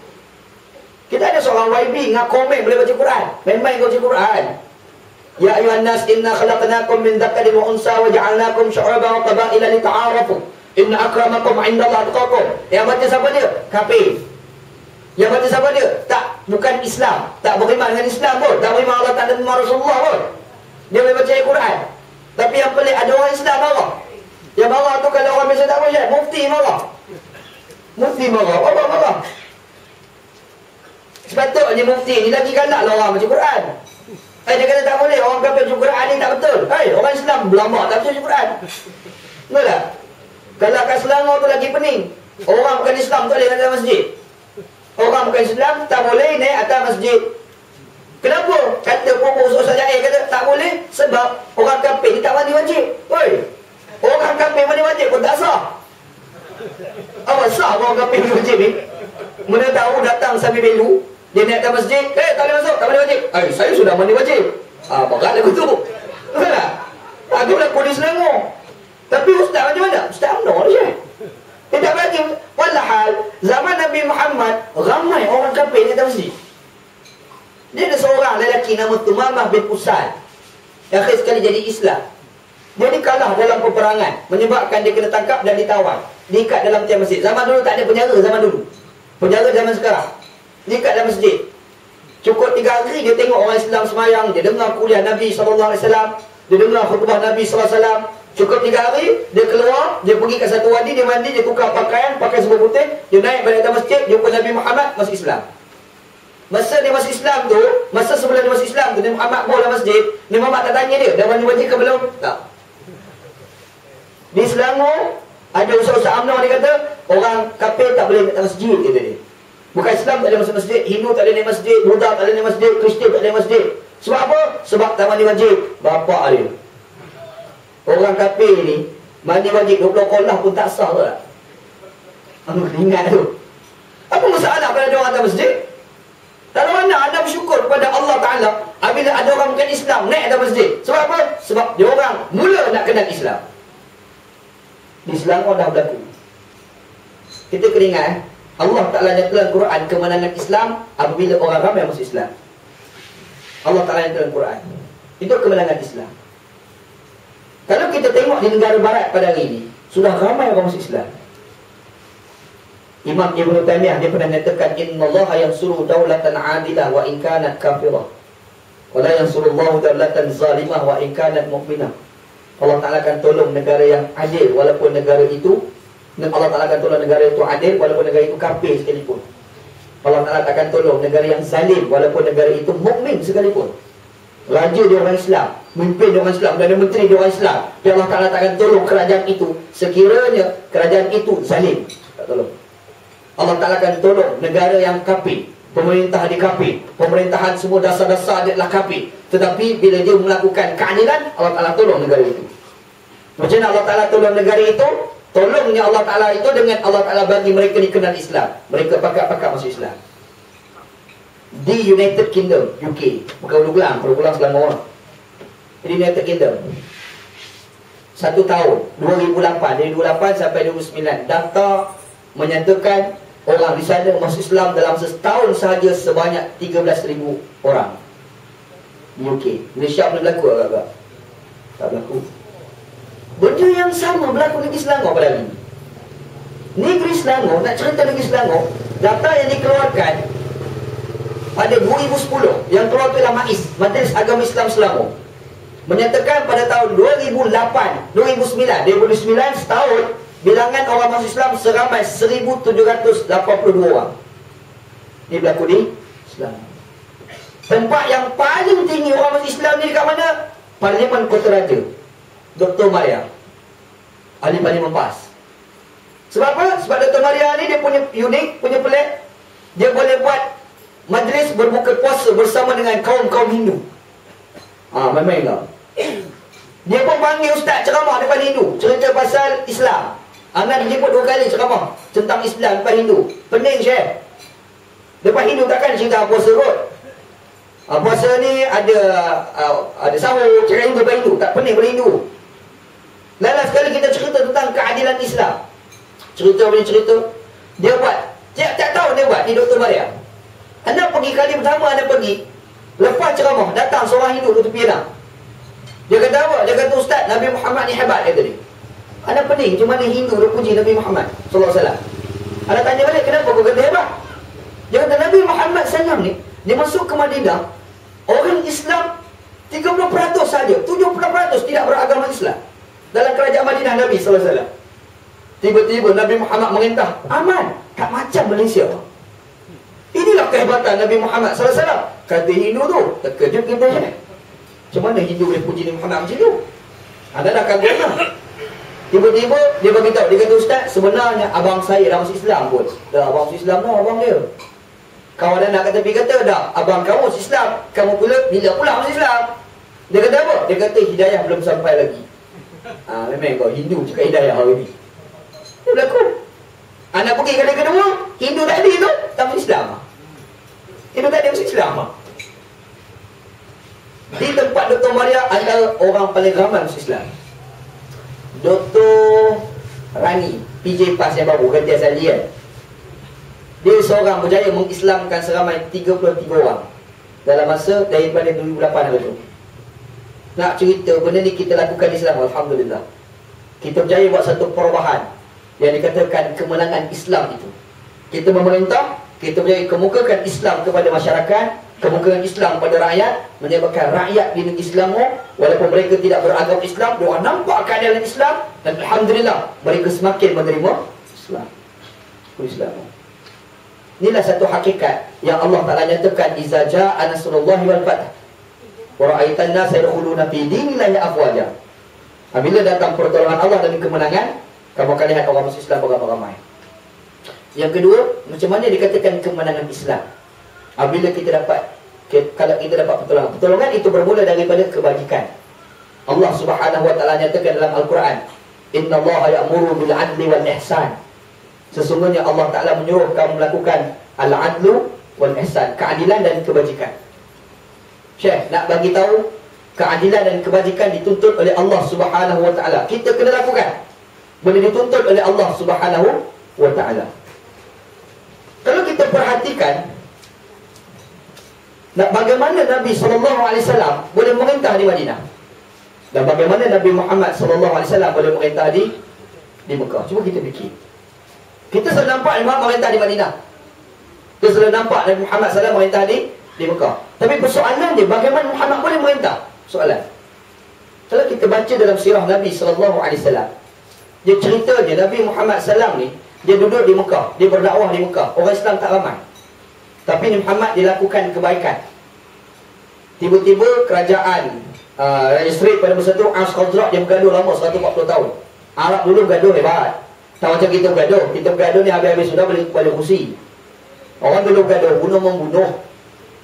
Kita ada seorang YB dengan komen boleh baca Quran, main-main baca Quran. Ya ayuhan nas, inna khalaqnakum min dzakarin wa unsa wa ja'alnakum syu'aban wa qabaila lita'arafu. Inna akramakum 'indallahi atqakum. Yang baca siapa dia? Kafir. Yang baca siapa dia? Tak, bukan Islam, tak beriman dengan Islam pun, tak beriman Allah Ta'ala dan Rasulullah pun. Dia boleh baca Al-Quran. Tapi yang pelik, ada orang Islam marah. Yang marah tu kalau orang biasa tak boleh, mufti marah. Mufti marah, apa marah? Sepatutnya mufti ni lagi galak lah orang baca Quran. Dia kata tak boleh, orang kafir baca Quran ni tak betul. Orang Islam berlama tak baca Quran. Betul tak? Kalau kat Selangor tu lagi pening. Orang bukan Islam tak boleh naik atas masjid. Orang bukan Islam tak boleh naik atas masjid. Kenapa? Kata pokok Ustaz Jair kata tak boleh sebab orang kafir ni tak mandi wajib. Orang kafir mandi wajib pun tak sah. Apa sah orang kafir mandi wajib ni? Mana tahu datang sambil belu, dia naik atas masjid, tak boleh masuk, tak mandi wajib. Saya sudah mandi wajib. Berat lagu tu. Betul tak? Itu berlaku di Selangor. Tapi Ustaz macam mana? Ustaz UMNO je. Dia tak bagi. Walahal, zaman Nabi Muhammad, ramai orang kafir di atas masjid. Dia ada seorang lelaki nama Tumamah bin Usal, yang akhir sekali jadi Islam. Dia ni kalah dalam peperangan, menyebabkan dia kena tangkap dan ditawan, diikat dalam tiang masjid. Zaman dulu tak ada penjara, zaman dulu. Penjara zaman sekarang, diikat dalam masjid. Cukup 3 hari dia tengok orang Islam semayang, dia dengar kuliah Nabi SAW, dia dengar khutbah Nabi SAW. Cukup 3 hari, dia keluar, dia pergi ke satu wadi, dia mandi, dia tukar pakaian, pakai sebuah putih, dia naik balik atas masjid, dia jumpa Nabi Muhammad, masuk Islam. Masa dia masuk Islam tu, masa sebelum dia masuk Islam tu, Nabi Muhammad bola masjid, Nabi Muhammad tak tanya dia, dah wajib ke belum? Tak. Di Selangor, ada Ustaz UMNO dia kata, orang kafir tak boleh datang masjid, kata dia. Bukan Islam tak boleh masuk masjid, Hindu tak boleh naik masjid, Buddha tak boleh naik masjid, Kristian tak boleh naik masjid. Sebab apa? Sebab tak mandi wajib. Bapak dia. Orang kafir ni, mandi wajib 20 kolah pun tak sah tak? Anu ingat tu. Apa masalah kalau ada orang datang masjid? Tak ada mana anda bersyukur kepada Allah Ta'ala apabila ada orang bukan Islam naik atas masjid. Sebab apa? Sebab dia orang mula nak kenal Islam. Di Selangor dah berlaku. Kita kena ingat Allah Ta'ala nyatakan Quran kemenangan Islam apabila orang ramai masuk Islam. Allah Ta'ala nyatakan Quran. Itu kemenangan Islam. Kalau kita tengok di negara barat pada hari ini, sudah ramai orang masuk Islam. Imam Ibn Taymiyah dia pernah nyatakan, innallaha yansuru daulatan adilah wa in kanat kafirah wa la yansurullahu daulatan zalimah wa in kanat mu'minah. Allah Ta'ala akan tolong negara yang adil walaupun negara itu, Allah Ta'ala akan tolong negara itu adil walaupun negara itu kafir sekalipun. Allah Ta'ala akan tolong negara yang zalim walaupun negara itu mukmin sekalipun. Raja dia orang Islam, pemimpin dia orang Islam, Perdana Menteri dia orang Islam, dan Allah Ta'ala akan tolong kerajaan itu sekiranya kerajaan itu zalim. Tak tolong. Allah Ta'ala akan tolong negara yang kafir, pemerintah di kafir, pemerintahan semua dasar-dasar dia adalah kafir. Tetapi bila dia melakukan keadilan, Allah Ta'ala tolong negara itu. Macam mana Allah Ta'ala tolong negara itu? Tolongnya Allah Ta'ala itu dengan Allah Ta'ala bagi mereka dikenal Islam. Mereka pakat-pakat masuk Islam. Di United Kingdom, UK, bukan Pulau Selangor. Di United Kingdom 1 tahun 2008, dari 2008 sampai 2009, data menyatakan orang di sana masuk Islam dalam setahun sahaja sebanyak 13,000 orang. Di UK. Malaysia boleh berlaku agak-agak? Tak berlaku. Benda yang sama berlaku negeri Selangor pada hari ini. Negeri Selangor, nak cerita negeri Selangor, data yang dikeluarkan pada 2010, yang keluar tu adalah MAIS, Majlis Agama Islam Selangor, menyatakan pada tahun 2008, 2009 setahun, bilangan orang masuk Islam seramai 1,782 orang. Ini berlaku di Selangor. Tempat yang paling tinggi orang masuk Islam ni dekat mana? Parlimen Kota Raja, Dr. Maria, ahli Parlimen PAS. Sebab apa? Sebab Dr. Maria ni dia punya unik, punya pelik. Dia boleh buat majlis berbuka puasa bersama dengan kaum-kaum Hindu. Main-main tak? Dia pun panggil ustaz ceramah depan Hindu, cerita pasal Islam. Anak dijemput 2 kali ceramah tentang Islam depan Hindu. Pening Syekh. Depan Hindu takkan cerita puasa kot. Puasa ni ada sahur, cerita Hindu depan Hindu. Tak pening pada Hindu. Lala sekali kita cerita tentang keadilan Islam. Cerita punya cerita. Dia buat, tiap tahun dia buat di Dr. Maria. Anda pergi kali pertama anda pergi, lepas ceramah datang seorang Hindu di tepi jalan. Dia kata apa? Dia kata, Ustaz, Nabi Muhammad ni hebat, dia kata dia. Anda pening macam mana Hindu dia puji Nabi Muhammad sallallahu alaihi wasallam. Anda tanya balik, kenapa kau kata hebat? Dia kata Nabi Muhammad SAW ni, dia masuk ke Madinah, orang Islam 30% saja, 70% tidak beragama Islam dalam kerajaan Madinah Nabi sallallahu alaihi wasallam. Tiba-tiba Nabi Muhammad merintah, aman, tak macam Malaysia. Inilah kehebatan Nabi Muhammad sallallahu alaihi wasallam. Kata Hindu tu, terkejut kita ni. Macam mana Hindu boleh puji Nabi Muhammad macam tu? Anda dah kagum lah. Tiba-tiba dia beritahu, dia kata, Ustaz, sebenarnya abang saya dah masuk Islam pun. Dah abang masuk Islam dah, abang dia. Kawan anak kat tepi kata, dah abang kamu masuk Islam, kamu pula bila pula masuk Islam? Dia kata apa? Dia kata hidayah belum sampai lagi. Memang kau Hindu cakap hidayah hari ni. Dia berlaku. Anak pergi kali kedua, Hindu tadi tu tak masuk Islam. Hindu tadi masuk Islam. Di tempat Dr. Maria ada orang paling ramai masuk Islam. Dr. Rani PJ PAS yang baru ganti asal dia. Dia seorang berjaya mengislamkan seramai 33 orang dalam masa daripada 2008 itu. Nak cerita benda ni kita lakukan di Islam, alhamdulillah. Kita berjaya buat satu perubahan yang dikatakan kemenangan Islam itu. Kita memerintah, kita berjaya kemukakan Islam kepada masyarakat, kemukakan Islam pada rakyat, menyebabkan rakyat di negeri Selangor walaupun mereka tidak beragama Islam, mereka nampak keadilan Islam dan alhamdulillah mereka semakin menerima Islam. Islam. Inilah satu hakikat yang Allah Ta'ala nyatakan, iza ja'a nasrullahi wal fath wa ra'aitan nasa yadkhuluna fi dinillahi afwaja. Bila datang pertolongan Allah dan kemenangan, kamu akan lihat orang masuk Islam beramai-ramai. Yang kedua, macam mana dikatakan kemenangan Islam? Bila kita dapat, kalau kita dapat pertolongan, pertolongan itu bermula daripada kebajikan. Allah Subhanahu wa Ta'ala nyatakan dalam Al-Quran, innallaha ya'muru bil 'adli wal ihsan. Sesungguhnya Allah Ta'ala menyuruh kamu melakukan al-'adlu wal ihsan, keadilan dan kebajikan. Syekh nak bagi tahu keadilan dan kebajikan dituntut oleh Allah Subhanahu wa Ta'ala. Kita kena lakukan. Boleh dituntut oleh Allah Subhanahu wa Ta'ala. Kalau kita perhatikan, bagaimana Nabi SAW boleh merintah di Madinah, dan bagaimana Nabi Muhammad SAW boleh merintah di Mekah. Cuba kita fikir. Kita sudah nampak Imam merintah di Madinah. Kita sudah nampak Nabi Muhammad SAW merintah di Mekah. Tapi persoalan dia, bagaimana Muhammad boleh merintah? Soalan. Kalau kita baca dalam sirah Nabi SAW, dia cerita je Nabi Muhammad SAW ni, dia duduk di Mekah, dia berdakwah di Mekah. Orang Islam tak ramai. Tapi Nabi Muhammad dia lakukan kebaikan. Tiba-tiba kerajaan Raja Serik pada masa tu, Aus Khazraj, dia bergaduh lama 140 tahun. Arab dulu bergaduh hebat. Tak macam kita bergaduh. Kita bergaduh ni habis-habis sudah boleh kepada kursi. Orang dulu bergaduh, bunuh-membunuh.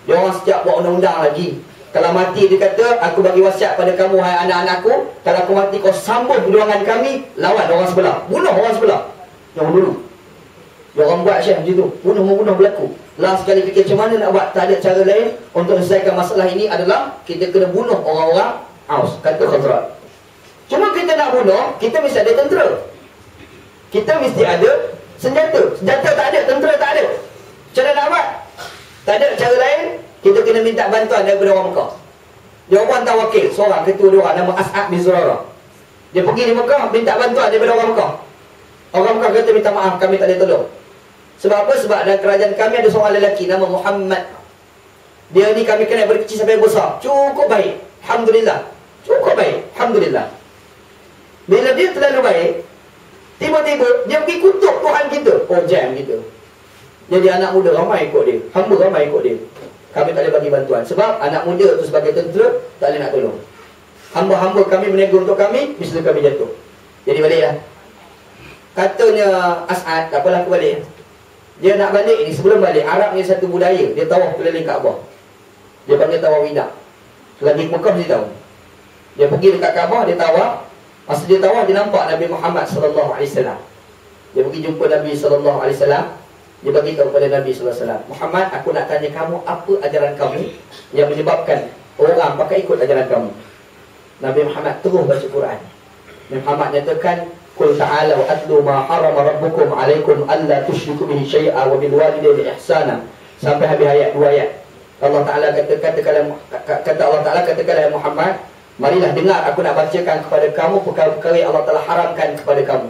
Dia orang setiap buat undang-undang lagi. Kalau mati dia kata, aku bagi wasiat pada kamu, hai anak-anakku, kalau aku mati kau sambung perjuangan kami, lawan orang sebelah, bunuh orang sebelah. Yang dulu dia orang buat Syekh macam tu, bunuh-membunuh berlaku. Last sekali fikir macam mana nak buat, tak ada cara lain untuk selesaikan masalah ini adalah kita kena bunuh orang-orang Aus, kata Khazraj. Cuma kita nak bunuh, kita mesti ada tentera, kita mesti ada senjata. Senjata tak ada, tentera tak ada. Macam mana nak buat? Tak ada cara lain, kita kena minta bantuan daripada orang Mekah. Dia orang hantar wakil, seorang ketua dia orang nama As'ad bin Zurarah. Dia pergi di Mekah, minta bantuan daripada orang Mekah. Orang Mekah kata, minta maaf, kami tak boleh tolong. Sebab apa? Sebab dalam kerajaan kami ada seorang lelaki nama Muhammad. Dia ni kami kenal dari kecil sampai besar, cukup baik, Alhamdulillah. Cukup baik, Alhamdulillah. Bila dia terlalu baik, tiba-tiba dia pergi kutuk Tuhan kita. Oh, jam kita. Jadi anak muda ramai ikut dia, hamba ramai ikut dia. Kami tak boleh bagi bantuan. Sebab anak muda tu sebagai tentera, tak boleh nak tolong. Hamba-hamba kami berniaga untuk kami, bisnes kami jatuh. Jadi baliklah. Katanya As'ad, tak apalah aku balik. Dia nak balik ni, sebelum balik, Arab ni satu budaya, dia tawaf keliling Kaabah. Dia panggil tawaf wida. Lagi Mekah dia tahu. Dia pergi dekat Kaabah, dia tawaf. Masa dia tawaf, dia nampak Nabi Muhammad SAW. Dia pergi jumpa Nabi SAW. Dia bagi tahu kepada Nabi SAW, Muhammad, aku nak tanya kamu, apa ajaran kamu yang menyebabkan orang pakai ikut ajaran kamu? Nabi Muhammad terus baca Quran. Nabi Muhammad nyatakan, Qul ta'ala wa atlu ma harama rabbukum alaikum alla tusyriku bihi syai'a wa bil walidayni ihsana. Sampai habis ayat 2 ayat. Allah Ta'ala kata Allah Ta'ala katakanlah Muhammad, marilah dengar, aku nak bacakan kepada kamu perkara-perkara yang Allah Ta'ala haramkan kepada kamu.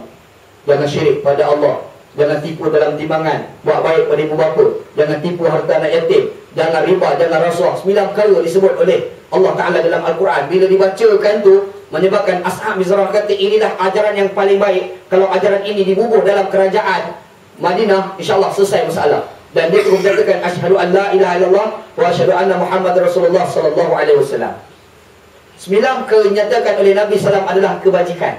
Jangan syirik pada Allah, jangan tipu dalam timbangan, buat baik pada ibu bapa, jangan tipu harta anak yatim, jangan riba, jangan rasuah. 9 perkara disebut oleh Allah Ta'ala dalam Al-Quran. Bila dibacakan tu, menyebabkan As'ad bin Zurarah kata, inilah ajaran yang paling baik. Kalau ajaran ini dibubuh dalam kerajaan Madinah, insyaAllah selesai masalah. Dan dia terus katakan, asyhadu an la ilaha illallah wa asyhadu anna Muhammad Rasulullah sallallahu alaihi wasallam. 9 kenyatakan oleh Nabi SAW adalah kebajikan.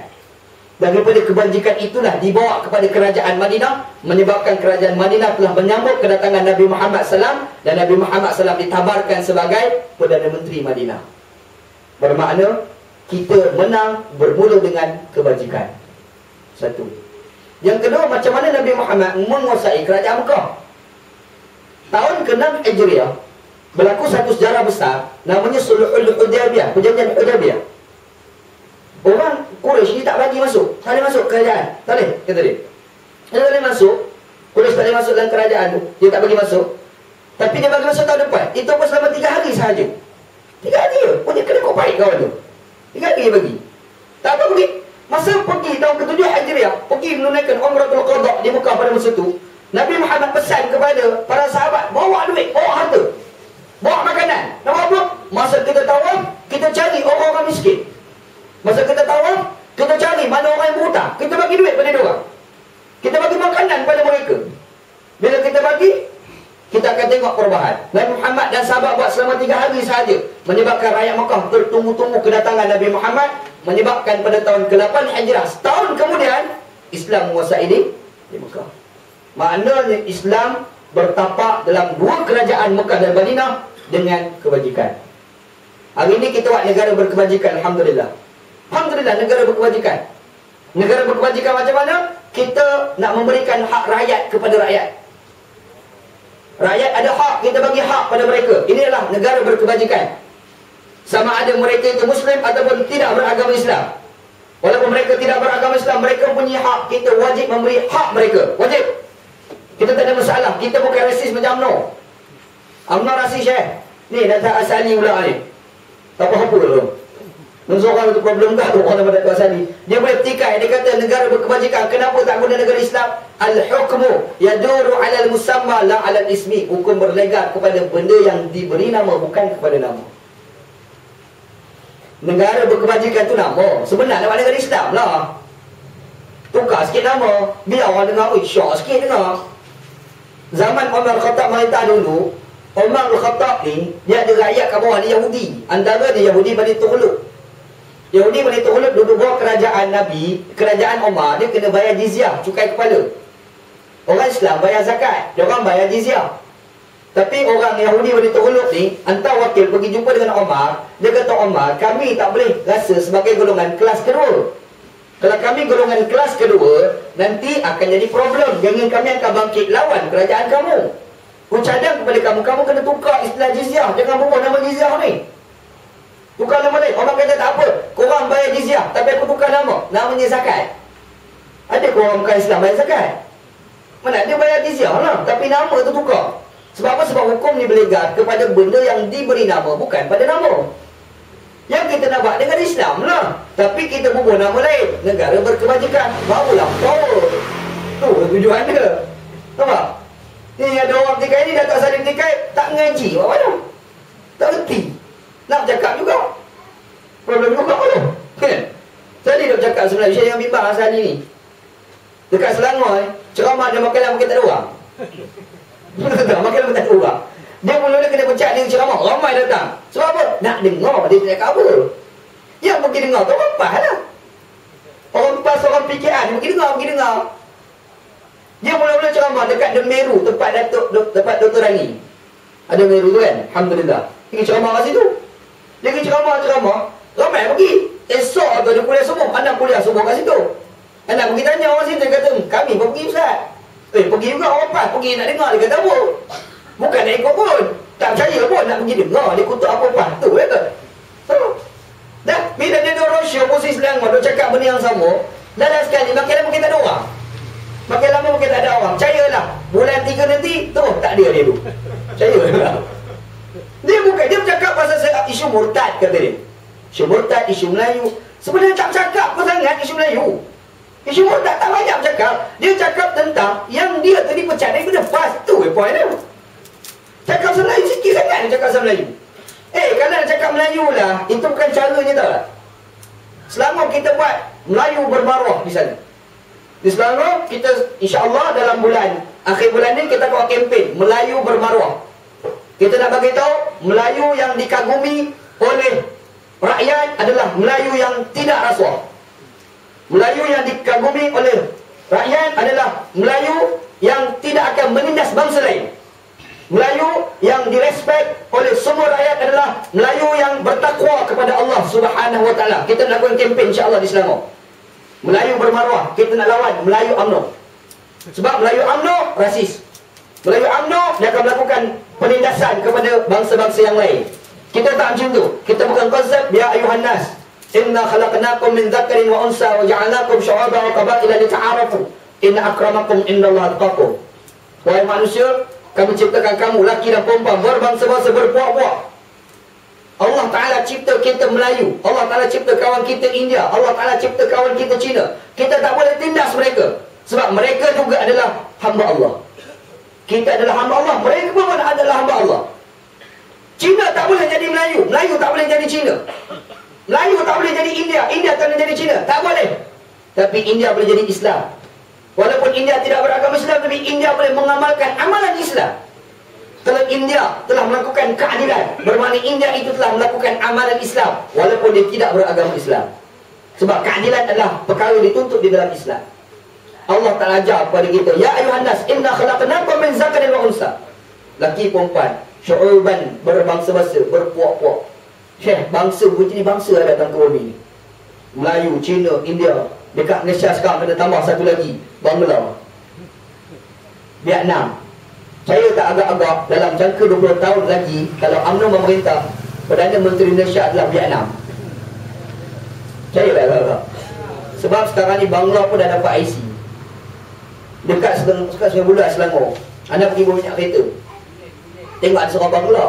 Daripada kebajikan itulah dibawa kepada kerajaan Madinah, menyebabkan kerajaan Madinah telah menyambut kedatangan Nabi Muhammad SAW, dan Nabi Muhammad SAW ditabarkan sebagai Perdana Menteri Madinah. Bermakna kita menang bermula dengan kebajikan. Satu. Yang kedua, macam mana Nabi Muhammad menguasai kerajaan Mekah. Tahun ke-6 Hijriah berlaku satu sejarah besar namanya Sulhul Hudaybiyah, perjanjian Hudaybiyah. Orang Quraisy ni tak bagi masuk, tak boleh masuk kerajaan, tak boleh, kata dia. Dia tak boleh masuk, Quraisy tak boleh masuk dalam kerajaan tu, dia tak bagi masuk. Tapi dia bagi masuk tahun depan, itu pun selama 3 hari sahaja. 3 hari je, pun dia kena kok baik kawan tu. 3 hari dia bagi. Tak apa pergi. Masa pergi tahun ke-7 Hijriah, pergi menunaikan Umratul Qadha di Mekah pada masa tu, Nabi Muhammad pesan kepada para sahabat, bawa duit, bawa harta, bawa makanan. Nak buat apa? Masa kita tawaf, kita cari orang-orang miskin. Masa kita tawaf, kita cari mana orang yang berhutang, kita bagi duit pada mereka. Kita bagi makanan pada mereka. Bila kita bagi, tengok perubahan. Nabi Muhammad dan sahabat buat selama 3 hari sahaja, menyebabkan rakyat Mekah tertunggu-tunggu kedatangan Nabi Muhammad, menyebabkan pada tahun ke-8 Hijrah, setahun kemudian Islam menguasai di Mekah. Maknanya Islam bertapak dalam 2 kerajaan Mekah dan Madinah dengan kebajikan. Hari ini kita buat negara berkebajikan, alhamdulillah. Alhamdulillah, negara berkebajikan. Negara berkebajikan macam mana? Kita nak memberikan hak rakyat kepada rakyat. Rakyat ada hak, kita bagi hak pada mereka. Inilah negara berkebajikan. Sama ada mereka itu Muslim ataupun tidak beragama Islam. Walaupun mereka tidak beragama Islam, mereka punya hak. Kita wajib memberi hak mereka. Wajib. Kita tak ada masalah. Kita bukan rasis macam UMNO. UMNO rasis ni datang asali pula ni. Tak apa-apa tu. Mensorang itu problem kah tu orang daripada asali. Dia boleh petikai. Dia kata negara berkebajikan. Kenapa tak guna negara Islam? Al-hukmu yaduru alal musamma la alal ismi. Hukum berlegat kepada benda yang diberi nama, bukan kepada nama. Negara berkebajikan tu nama. Sebenarnya nama negara Islam lah. Tukar sikit nama. Biar orang dengar, syok sikit dengar. Zaman Umar Khattab merintah dulu, Umar Khattab ni, dia ada rakyat kat bawah, dia Yahudi. Antara dia Yahudi Bani Tughlub. Yahudi Bani Tughlub duduk bawah kerajaan Nabi, kerajaan Umar, dia kena bayar jizyah, cukai kepala. Orang Islam bayar zakat, dia orang bayar jizyah. Tapi orang Yahudi Bani Tughlub ni, hantar wakil pergi jumpa dengan Umar. Dia kata, Umar, kami tak boleh rasa sebagai golongan kelas kedua. Kalau kami golongan kelas kedua, nanti akan jadi problem. Jangan kami akan bangkit lawan kerajaan kamu. Aku cadang kepada kamu, kamu kena tukar istilah jizyah. Jangan berubah nama jizyah ni. Tukar nama lain. Orang kata tak apa, korang bayar jizyah, tapi aku tukar nama. Namanya zakat. Ada korang bukan Islam bayar zakat? Mana dia bayar jizyah lah, tapi nama tu tukar. Sebab apa? Sebab hukum ni berlegat kepada benda yang diberi nama, bukan pada nama. Yang kita nak buat negara Islam lah, tapi kita bubuh nama lain. Negara berkebajikan, barulah power. Tu tujuan dia. Nampak? Ni ada orang petikai ni, Datuk Salim petikai, tak ngaji. Buat mana? Tak erti. Nak bercakap juga. Problem juga mana? Kan? Tadi dia bercakap sebenarnya, saya yang bimbang asal ni. Dekat Selangor, ceramah dia makan tak ada orang. Betul-betul, makan tak ada orang. Dia mula-mula kena pecat dia ceramah, ramai datang. Sebab apa? Nak dengar dia cakap apa. Yang pergi dengar tu orang PAS lah. Orang PAS, orang PKR, pergi dengar. Dia mula-mula ceramah dekat The Meru, tempat Dr. Rani. Ada Meru tu kan? Alhamdulillah. Pergi ceramah kat situ. Dia pergi ceramah, ramai pergi. Esok tu dia kuliah semua, anak kuliah semua kat situ. Anak pergi tanya orang situ, dia kata, kami pun pergi Ustaz. Pergi juga orang PAS, pergi nak dengar, dia kata apa? Bukan nak ikut pun, tak percaya pun nak pergi dengar dia kutuk apa pun tu kata. Dah bila dia ada roadshow posisi Selangor, dia cakap benda yang sama, dah sekali makin lama kita ada orang. Makin lama makin tak ada orang. Percayalah, bulan 3 nanti tu tak ada dia tu. Percayalah. Dia bukan, dia bercakap pasal isu murtad kata dia. Isu murtad, isu Melayu. Sebenarnya tak bercakap apa sangat isu Melayu. Isu murtad tak banyak bercakap. Dia cakap tentang yang dia tadi pecat dia kena pas tu point dia. Cakap Melayu sikit sangat dia cakap Melayu. Kalau nak cakap Melayu lah, itu bukan caranya tau. Selangor kita buat Melayu bermaruah di sana. Di Selangor kita insya-Allah dalam akhir bulan ni kita buat kempen Melayu bermaruah. Kita nak bagi tahu Melayu yang dikagumi oleh rakyat adalah Melayu yang tidak rasuah. Melayu yang dikagumi oleh rakyat adalah Melayu yang tidak akan menindas bangsa lain. Melayu yang direspek oleh semua rakyat adalah Melayu yang bertakwa kepada Allah Subhanahu Wa Taala. Kita nak lakukan kempen insya-Allah di Selangor. Melayu bermaruah, kita nak lawan Melayu UMNO. Sebab Melayu UMNO rasis. Melayu UMNO dia akan melakukan penindasan kepada bangsa-bangsa yang lain. Kita tak macam tu. Kita bukan konsep ya ayuhan nas. Inna khalaqnakum min dzakarin wa unsa wa ja'alnakum syu'aban wa qabaila lita'arafu. Inna akramakum indallahi atqakum. Wahai manusia, kami ciptakan kamu laki dan perempuan berbangsa-bangsa berpuak-puak. Allah Ta'ala cipta kita Melayu. Allah Ta'ala cipta kawan kita India. Allah Ta'ala cipta kawan kita Cina. Kita tak boleh tindas mereka. Sebab mereka juga adalah hamba Allah. Kita adalah hamba Allah. Mereka pun adalah hamba Allah. Cina tak boleh jadi Melayu. Melayu tak boleh jadi Cina. Melayu tak boleh jadi India. India tak boleh jadi Cina. Tak boleh. Tapi India boleh jadi Islam. Walaupun India tidak beragama Islam, tapi India boleh mengamalkan amalan Islam. Kalau India telah melakukan keadilan, bermakna India itu telah melakukan amalan Islam walaupun dia tidak beragama Islam. Sebab keadilan adalah perkara dituntut di dalam Islam. Allah Ta'ala ajar kepada kita, ya ayuhan nas, inna khalaqnakum min zakarin wa unsa. Laki perempuan, syu'uban, berbangsa-bangsa, berpuak-puak. Syekh, bangsa begini bangsa datang ke bumi ni. Melayu, Cina, India. Dekat Malaysia sekarang kena tambah satu lagi, Bangla, Vietnam. Saya tak agak-agak dalam jangka 20 tahun lagi, kalau UMNO memerintah, Perdana Menteri Malaysia adalah Vietnam. Saya tak agak-agak. Sebab sekarang ni Bangla pun dah dapat IC. Dekat Sungai Bulat, Selangor. Anda pergi banyak kereta, tengok ada seorang Bangla.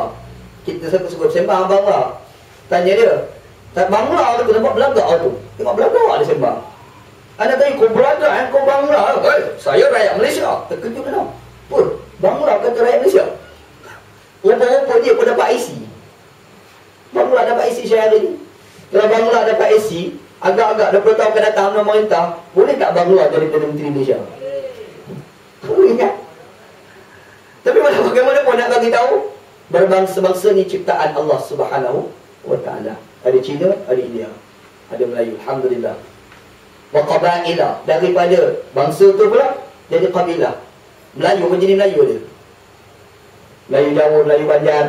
Kita suka sembang Bangla. Tanya dia, tak Bangla tu, nampak belagak tu. Tengok belagak dia sembang. Anda tanya, kau belagak, kau Bangla. Saya rakyat Malaysia. Terkejut kenapa? Pun Bangla kata rakyat Malaysia. Rupa-rupa dia pun dapat IC. Bangla dapat IC syahari ni. Kalau Bangla dapat IC, agak-agak 20 tahun akan datang pemerintah, boleh tak Bangla jadi Perdana Menteri Malaysia? Boleh kan? Tapi bagaimana pun nak bagi tahu, berbangsa-bangsa ni ciptaan Allah Subhanahu wa Ta'ala. Ada Cina, ada India, ada Melayu, alhamdulillah. Wa qabaila, daripada bangsa tu pula jadi kabilah. Melayu pun jadi Melayu dia. Melayu Jawa, Melayu Banjar,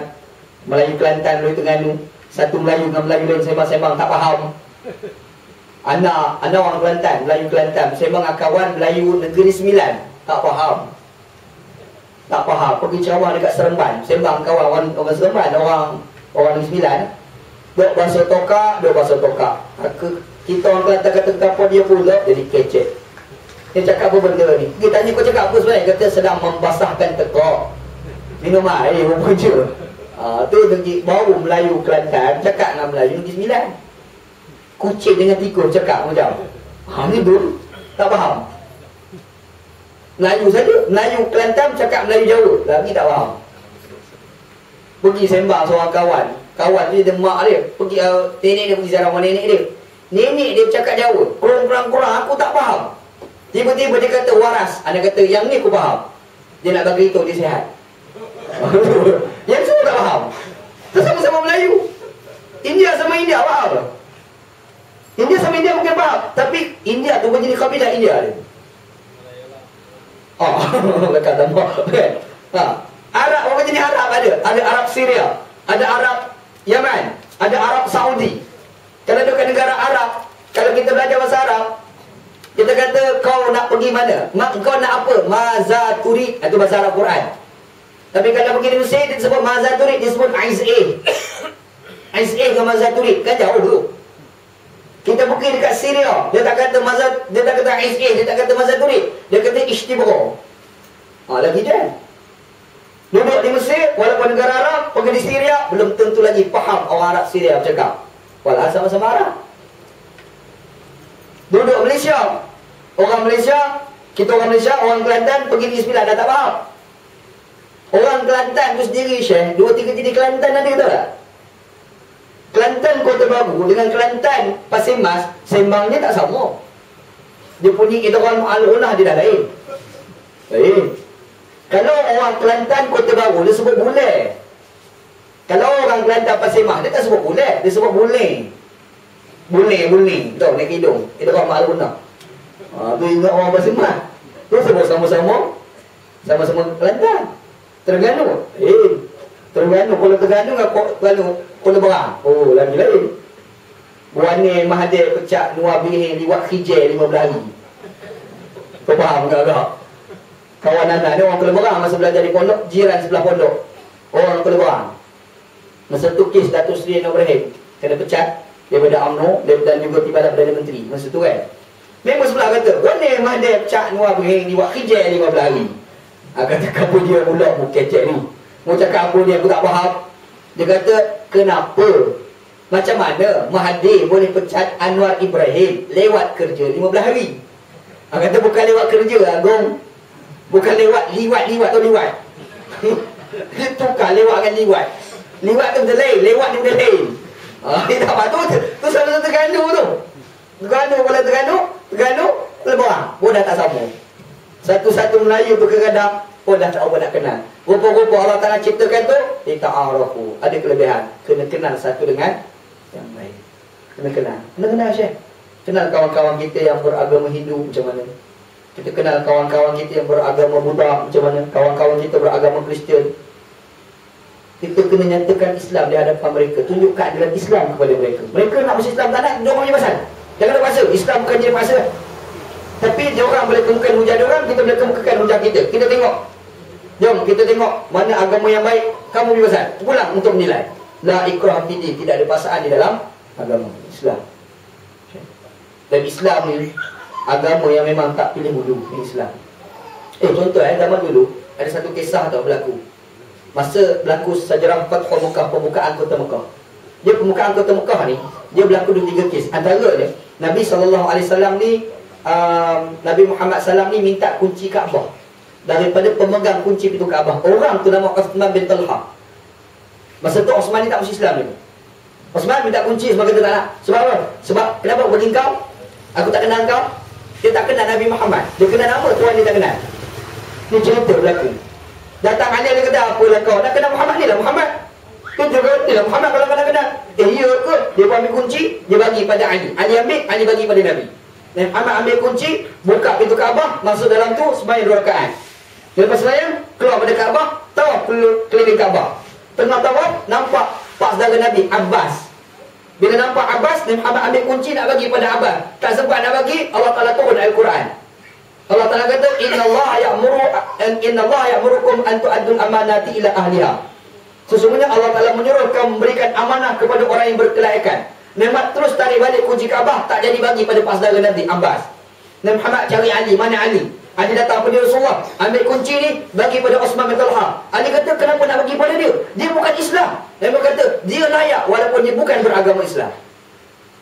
Melayu Kelantan, Melayu Terengganu. Satu Melayu dengan Melayu lain sembang-sembang tak faham. Anak orang Kelantan, Melayu Kelantan sembang dengan kawan Melayu Negeri Sembilan, tak faham. Tak faham. Pergi ceramah dekat Seremban, sembang kawan orang Seremban, orang Negeri Sembilan. Duk bahasa tokak. Kita orang Kelantan kata apa dia pula jadi kecek. Dia cakap apa benda ni? Dia tanya kau cakap apa sebenarnya? Kata sedang membasahkan tekak, minum air, rupa je. Tu baru Melayu Kelantan cakap dengan Melayu Negeri Sembilan. Kucing dengan tikus cakap macam ni dulu tak faham. Melayu saja, Melayu Kelantan cakap Melayu Jawa, lagi tak faham. Pergi sembang seorang kawan dia mak dia, pergi nenek dia pergi ziarah nenek dia. Nenek dia cakap Jawa, kurang aku tak faham. Tiba-tiba dia kata waras. Anda kata yang ni aku faham. Dia nak bagi tahu dia sihat. Yang semua tak faham. Itu sama-sama Melayu. India sama India faham. India sama India mungkin faham. Tapi India tu pun jadi kabilah India dia. Lekat tambah. Arab apa jenis Arab ada? Ada Arab Syria, ada Arab Yaman, ada Arab Saudi. Kalau dekat negara Arab, kalau kita belajar bahasa Arab, kita kata kau nak pergi mana? Kau nak apa? Mazaturid. Itu bahasa Arab Quran. Tapi kalau pergi di Mesir, dia sebut Mazaturid, dia sebut Aiz'eh. Aiz'eh dengan Mazaturid, kan jauh dulu. Kita pergi dekat Syria, dia tak kata Aiz'eh, dia tak kata Mazaturid, dia kata Ishtibra. Lagi je. Duduk di Mesir, walaupun negara Arab, pergi di Syria, belum tentu lagi faham orang Arab Syria bercakap. Walau sama-sama Arab. Duduk Malaysia, orang Malaysia, kita orang Malaysia, orang Kelantan pergi di Sembilan dah tak faham. Orang Kelantan tu sendiri, Syekh, 2-3 jenis Kelantan ada tahu tak? Kelantan Kota Baru dengan Kelantan Pasir Mas, sembangnya tak sama. Dia punya idgham al-ghunah dia dah lain. Kalau orang Kelantan Kota Baru, dia sebut bulai. Kalau orang Kelantan Pasir Mas, dia tak sebut bulai, dia sebut bulai. Buling, tahu naik hidung. Idgham al-ghunah. Tu ingat orang Pasir Mas. Tu sebut sama-sama Kelantan. Terengganu. Terengganu, Pulau Terengganu dengan Pulau Berang. Lagi lain. Buane Mahathir pecah Nuar Bihing liwat Khijai 15 hari. Kau faham tak? Kawan anak dia orang Pulau Berang masa belajar di pondok, jiran sebelah pondok. Orang Pulau Berang. Masa tu kes Datuk Seri Anwar Ibrahim kena pecat daripada UMNO dan juga tiba-tiba Perdana Menteri. Masa tu kan. Memang sebelah kata, buane Mahathir pecah Nuar Bihing liwat Khijai 15 hari. Kata apa dia pula kecek ni. Mau cakap apa ni aku tak faham. Dia kata, kenapa? Macam mana Mahathir boleh pecat Anwar Ibrahim lewat kerja 15 hari? Kata bukan lewat kerja Agong. Bukan lewat liwat atau liwat. Dia tukar lewat dengan liwat. Liwat tu benda lain, lewat tu benda lain. Dia tak patut. Tu salah satu Terengganu tu. Terengganu, Terengganu, Lebarang. Pun dah tak sama. Satu-satu Melayu tu kadang-kadang Oh dah tak apa nak kenal. Rupa-rupa Allah Ta'ala ciptakan tu, lita'arafu. Ada kelebihan. Kena kenal satu dengan yang lain. Kena kenal. Kena kenal Syekh. Kenal kawan-kawan kita yang beragama Hindu macam mana. Kita kenal kawan-kawan kita yang beragama Buddha macam mana. Kawan-kawan kita beragama Kristian. Kita kena nyatakan Islam di hadapan mereka. Tunjuk keadilan Islam kepada mereka. Mereka nak masuk Islam tak nak, dia orang punya pasal. Jangan ada paksa. Islam bukan jadi paksa. Tapi dia orang boleh kemukakan hujah dia orang, kita boleh kemukakan hujah kita. Kita tengok. Jom kita tengok mana agama yang baik. Kamu punya pasal. Pulang untuk menilai. La ikrah fid-din, tidak ada paksaan di dalam agama Islam. Dan Islam ni agama yang memang tak pilih bulu. Ni Islam. Contoh zaman dulu ada satu kisah tau berlaku. Masa berlaku sejarah Fathu Mekah, pembukaan kota Mekah. Dia pembukaan kota Mekah ni, dia berlaku di 3 kes. Antaranya Nabi SAW ni Nabi Muhammad SAW ni minta kunci Kaabah daripada pemegang kunci pintu Kaabah. Orang tu nama Uthman bin Talha. Masa tu Uthman ni tak masuk Islam ni. Uthman minta kunci sebab kata tak nak. Sebab apa? Sebab kenapa bagi kau? Aku tak kenal kau. Dia tak kenal Nabi Muhammad. Dia kenal nama Tuhan dia tak kenal. Ni cerita berlaku. Datang Ali, dia kata, apalah kau nak kenal Muhammad ni lah Muhammad. Tu juga ni lah Muhammad kalau kau nak kenal. Ya ke? Dia pun ambil kunci, dia bagi pada Ali. Ali ambil, Ali bagi pada Nabi. Dan Muhammad ambil kunci, buka pintu Kaabah, masuk dalam tu, sembahyang 2 rakaat. Lepas sembahyang, keluar pada Kaabah, tawaf keliling Kaabah. Tengah tawaf, nampak pak saudara Nabi, Abbas. Bila nampak Abbas, Nabi Muhammad ambil kunci nak bagi pada Abbas. Tak sempat nak bagi, Allah Ta'ala turun Al-Quran. Allah Ta'ala kata, Innallaha ya'murukum an tu'addul amanati ila ahliha. Sesungguhnya Allah Ta'ala menyuruh kamu memberikan amanah kepada orang yang berkelayakan. Memang terus tarik balik kunci Kaabah, tak jadi bagi pada pak saudara Nabi, Abbas. Nabi Muhammad cari Ali, mana Ali? Ali datang pada Rasulullah, ambil kunci ni, bagi pada Uthman bin Talha. Ali kata, kenapa nak bagi pada dia? Dia bukan Islam. Nabi kata, dia layak walaupun dia bukan beragama Islam.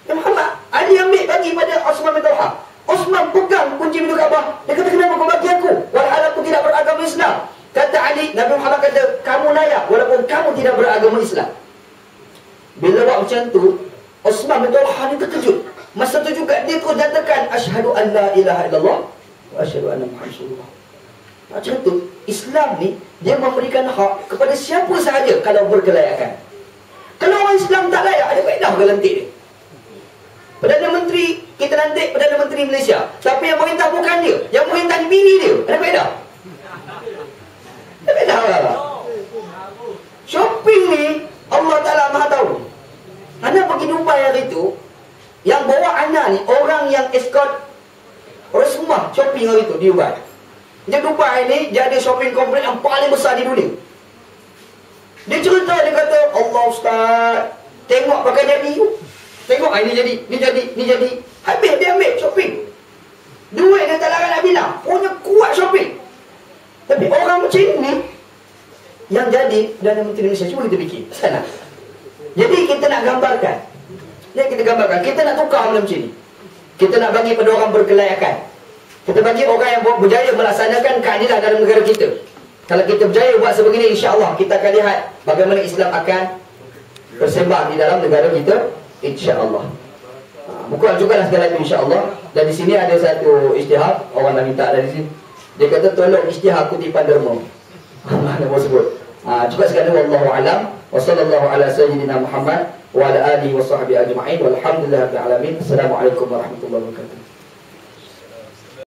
Nabi Muhammad, Ali ambil bagi pada Uthman bin Talha. Uthman pegang kunci pintu Kaabah. Dia kata, kenapa kau bagi aku? Walhal aku tidak beragama Islam. Kata Ali, Nabi Muhammad kata, kamu layak walaupun kamu tidak beragama Islam. Bila buat macam tu, Uthman bin Talha ni terkejut. Masa tu juga dia terus nyatakan, asyhadu an la ilaha illallah wa asyhadu anna Muhammadan rasulullah. Macam tu, Islam ni dia memberikan hak kepada siapa sahaja kalau berkelayakan. Kalau orang Islam tak layak, ada faedah ke lantik dia? Perdana Menteri, kita lantik Perdana Menteri Malaysia, tapi yang merintah bukan dia, yang merintah bini dia. Ada faedah? Ada faedah lah. Shopping ni Allah Ta'ala Maha tahu. Ana pergi Dubai hari tu, yang bawa Ana ni orang yang escort semua shopping hari tu di Dubai. Di Dubai ni dia ada shopping complex yang paling besar di dunia. Dia cerita, dia kata, Allah Ustaz, tengok pakai jadi you. Tengok ini jadi. Habis dia ambil shopping. Duit dia tak larang nak bilang. Punya kuat shopping. Tapi orang macam ni yang jadi Perdana Menteri Malaysia, cuba kita fikir sana. Jadi kita nak gambarkan. Kita nak tukar benda macam ni. Kita nak bagi pada orang berkelayakan. Kita bagi orang yang berjaya melaksanakan keadilan dalam negara kita. Kalau kita berjaya buat sebegini, insya-Allah kita akan lihat bagaimana Islam akan bersebar di dalam negara kita, insya-Allah. Bukan juga lah segala itu, insya-Allah. Dan di sini ada satu ijtihad, orang nak minta dari sini. Dia kata tolong ijtihad kutipan derma. Mana mau sebut. Cuba sekali, wallahu alam. Wa sallallahu ala sayyidina Muhammad wa ala alihi wa sahbihi ajma'in. Walhamdulillahirabbil alamin. Assalamualaikum warahmatullahi wabarakatuh.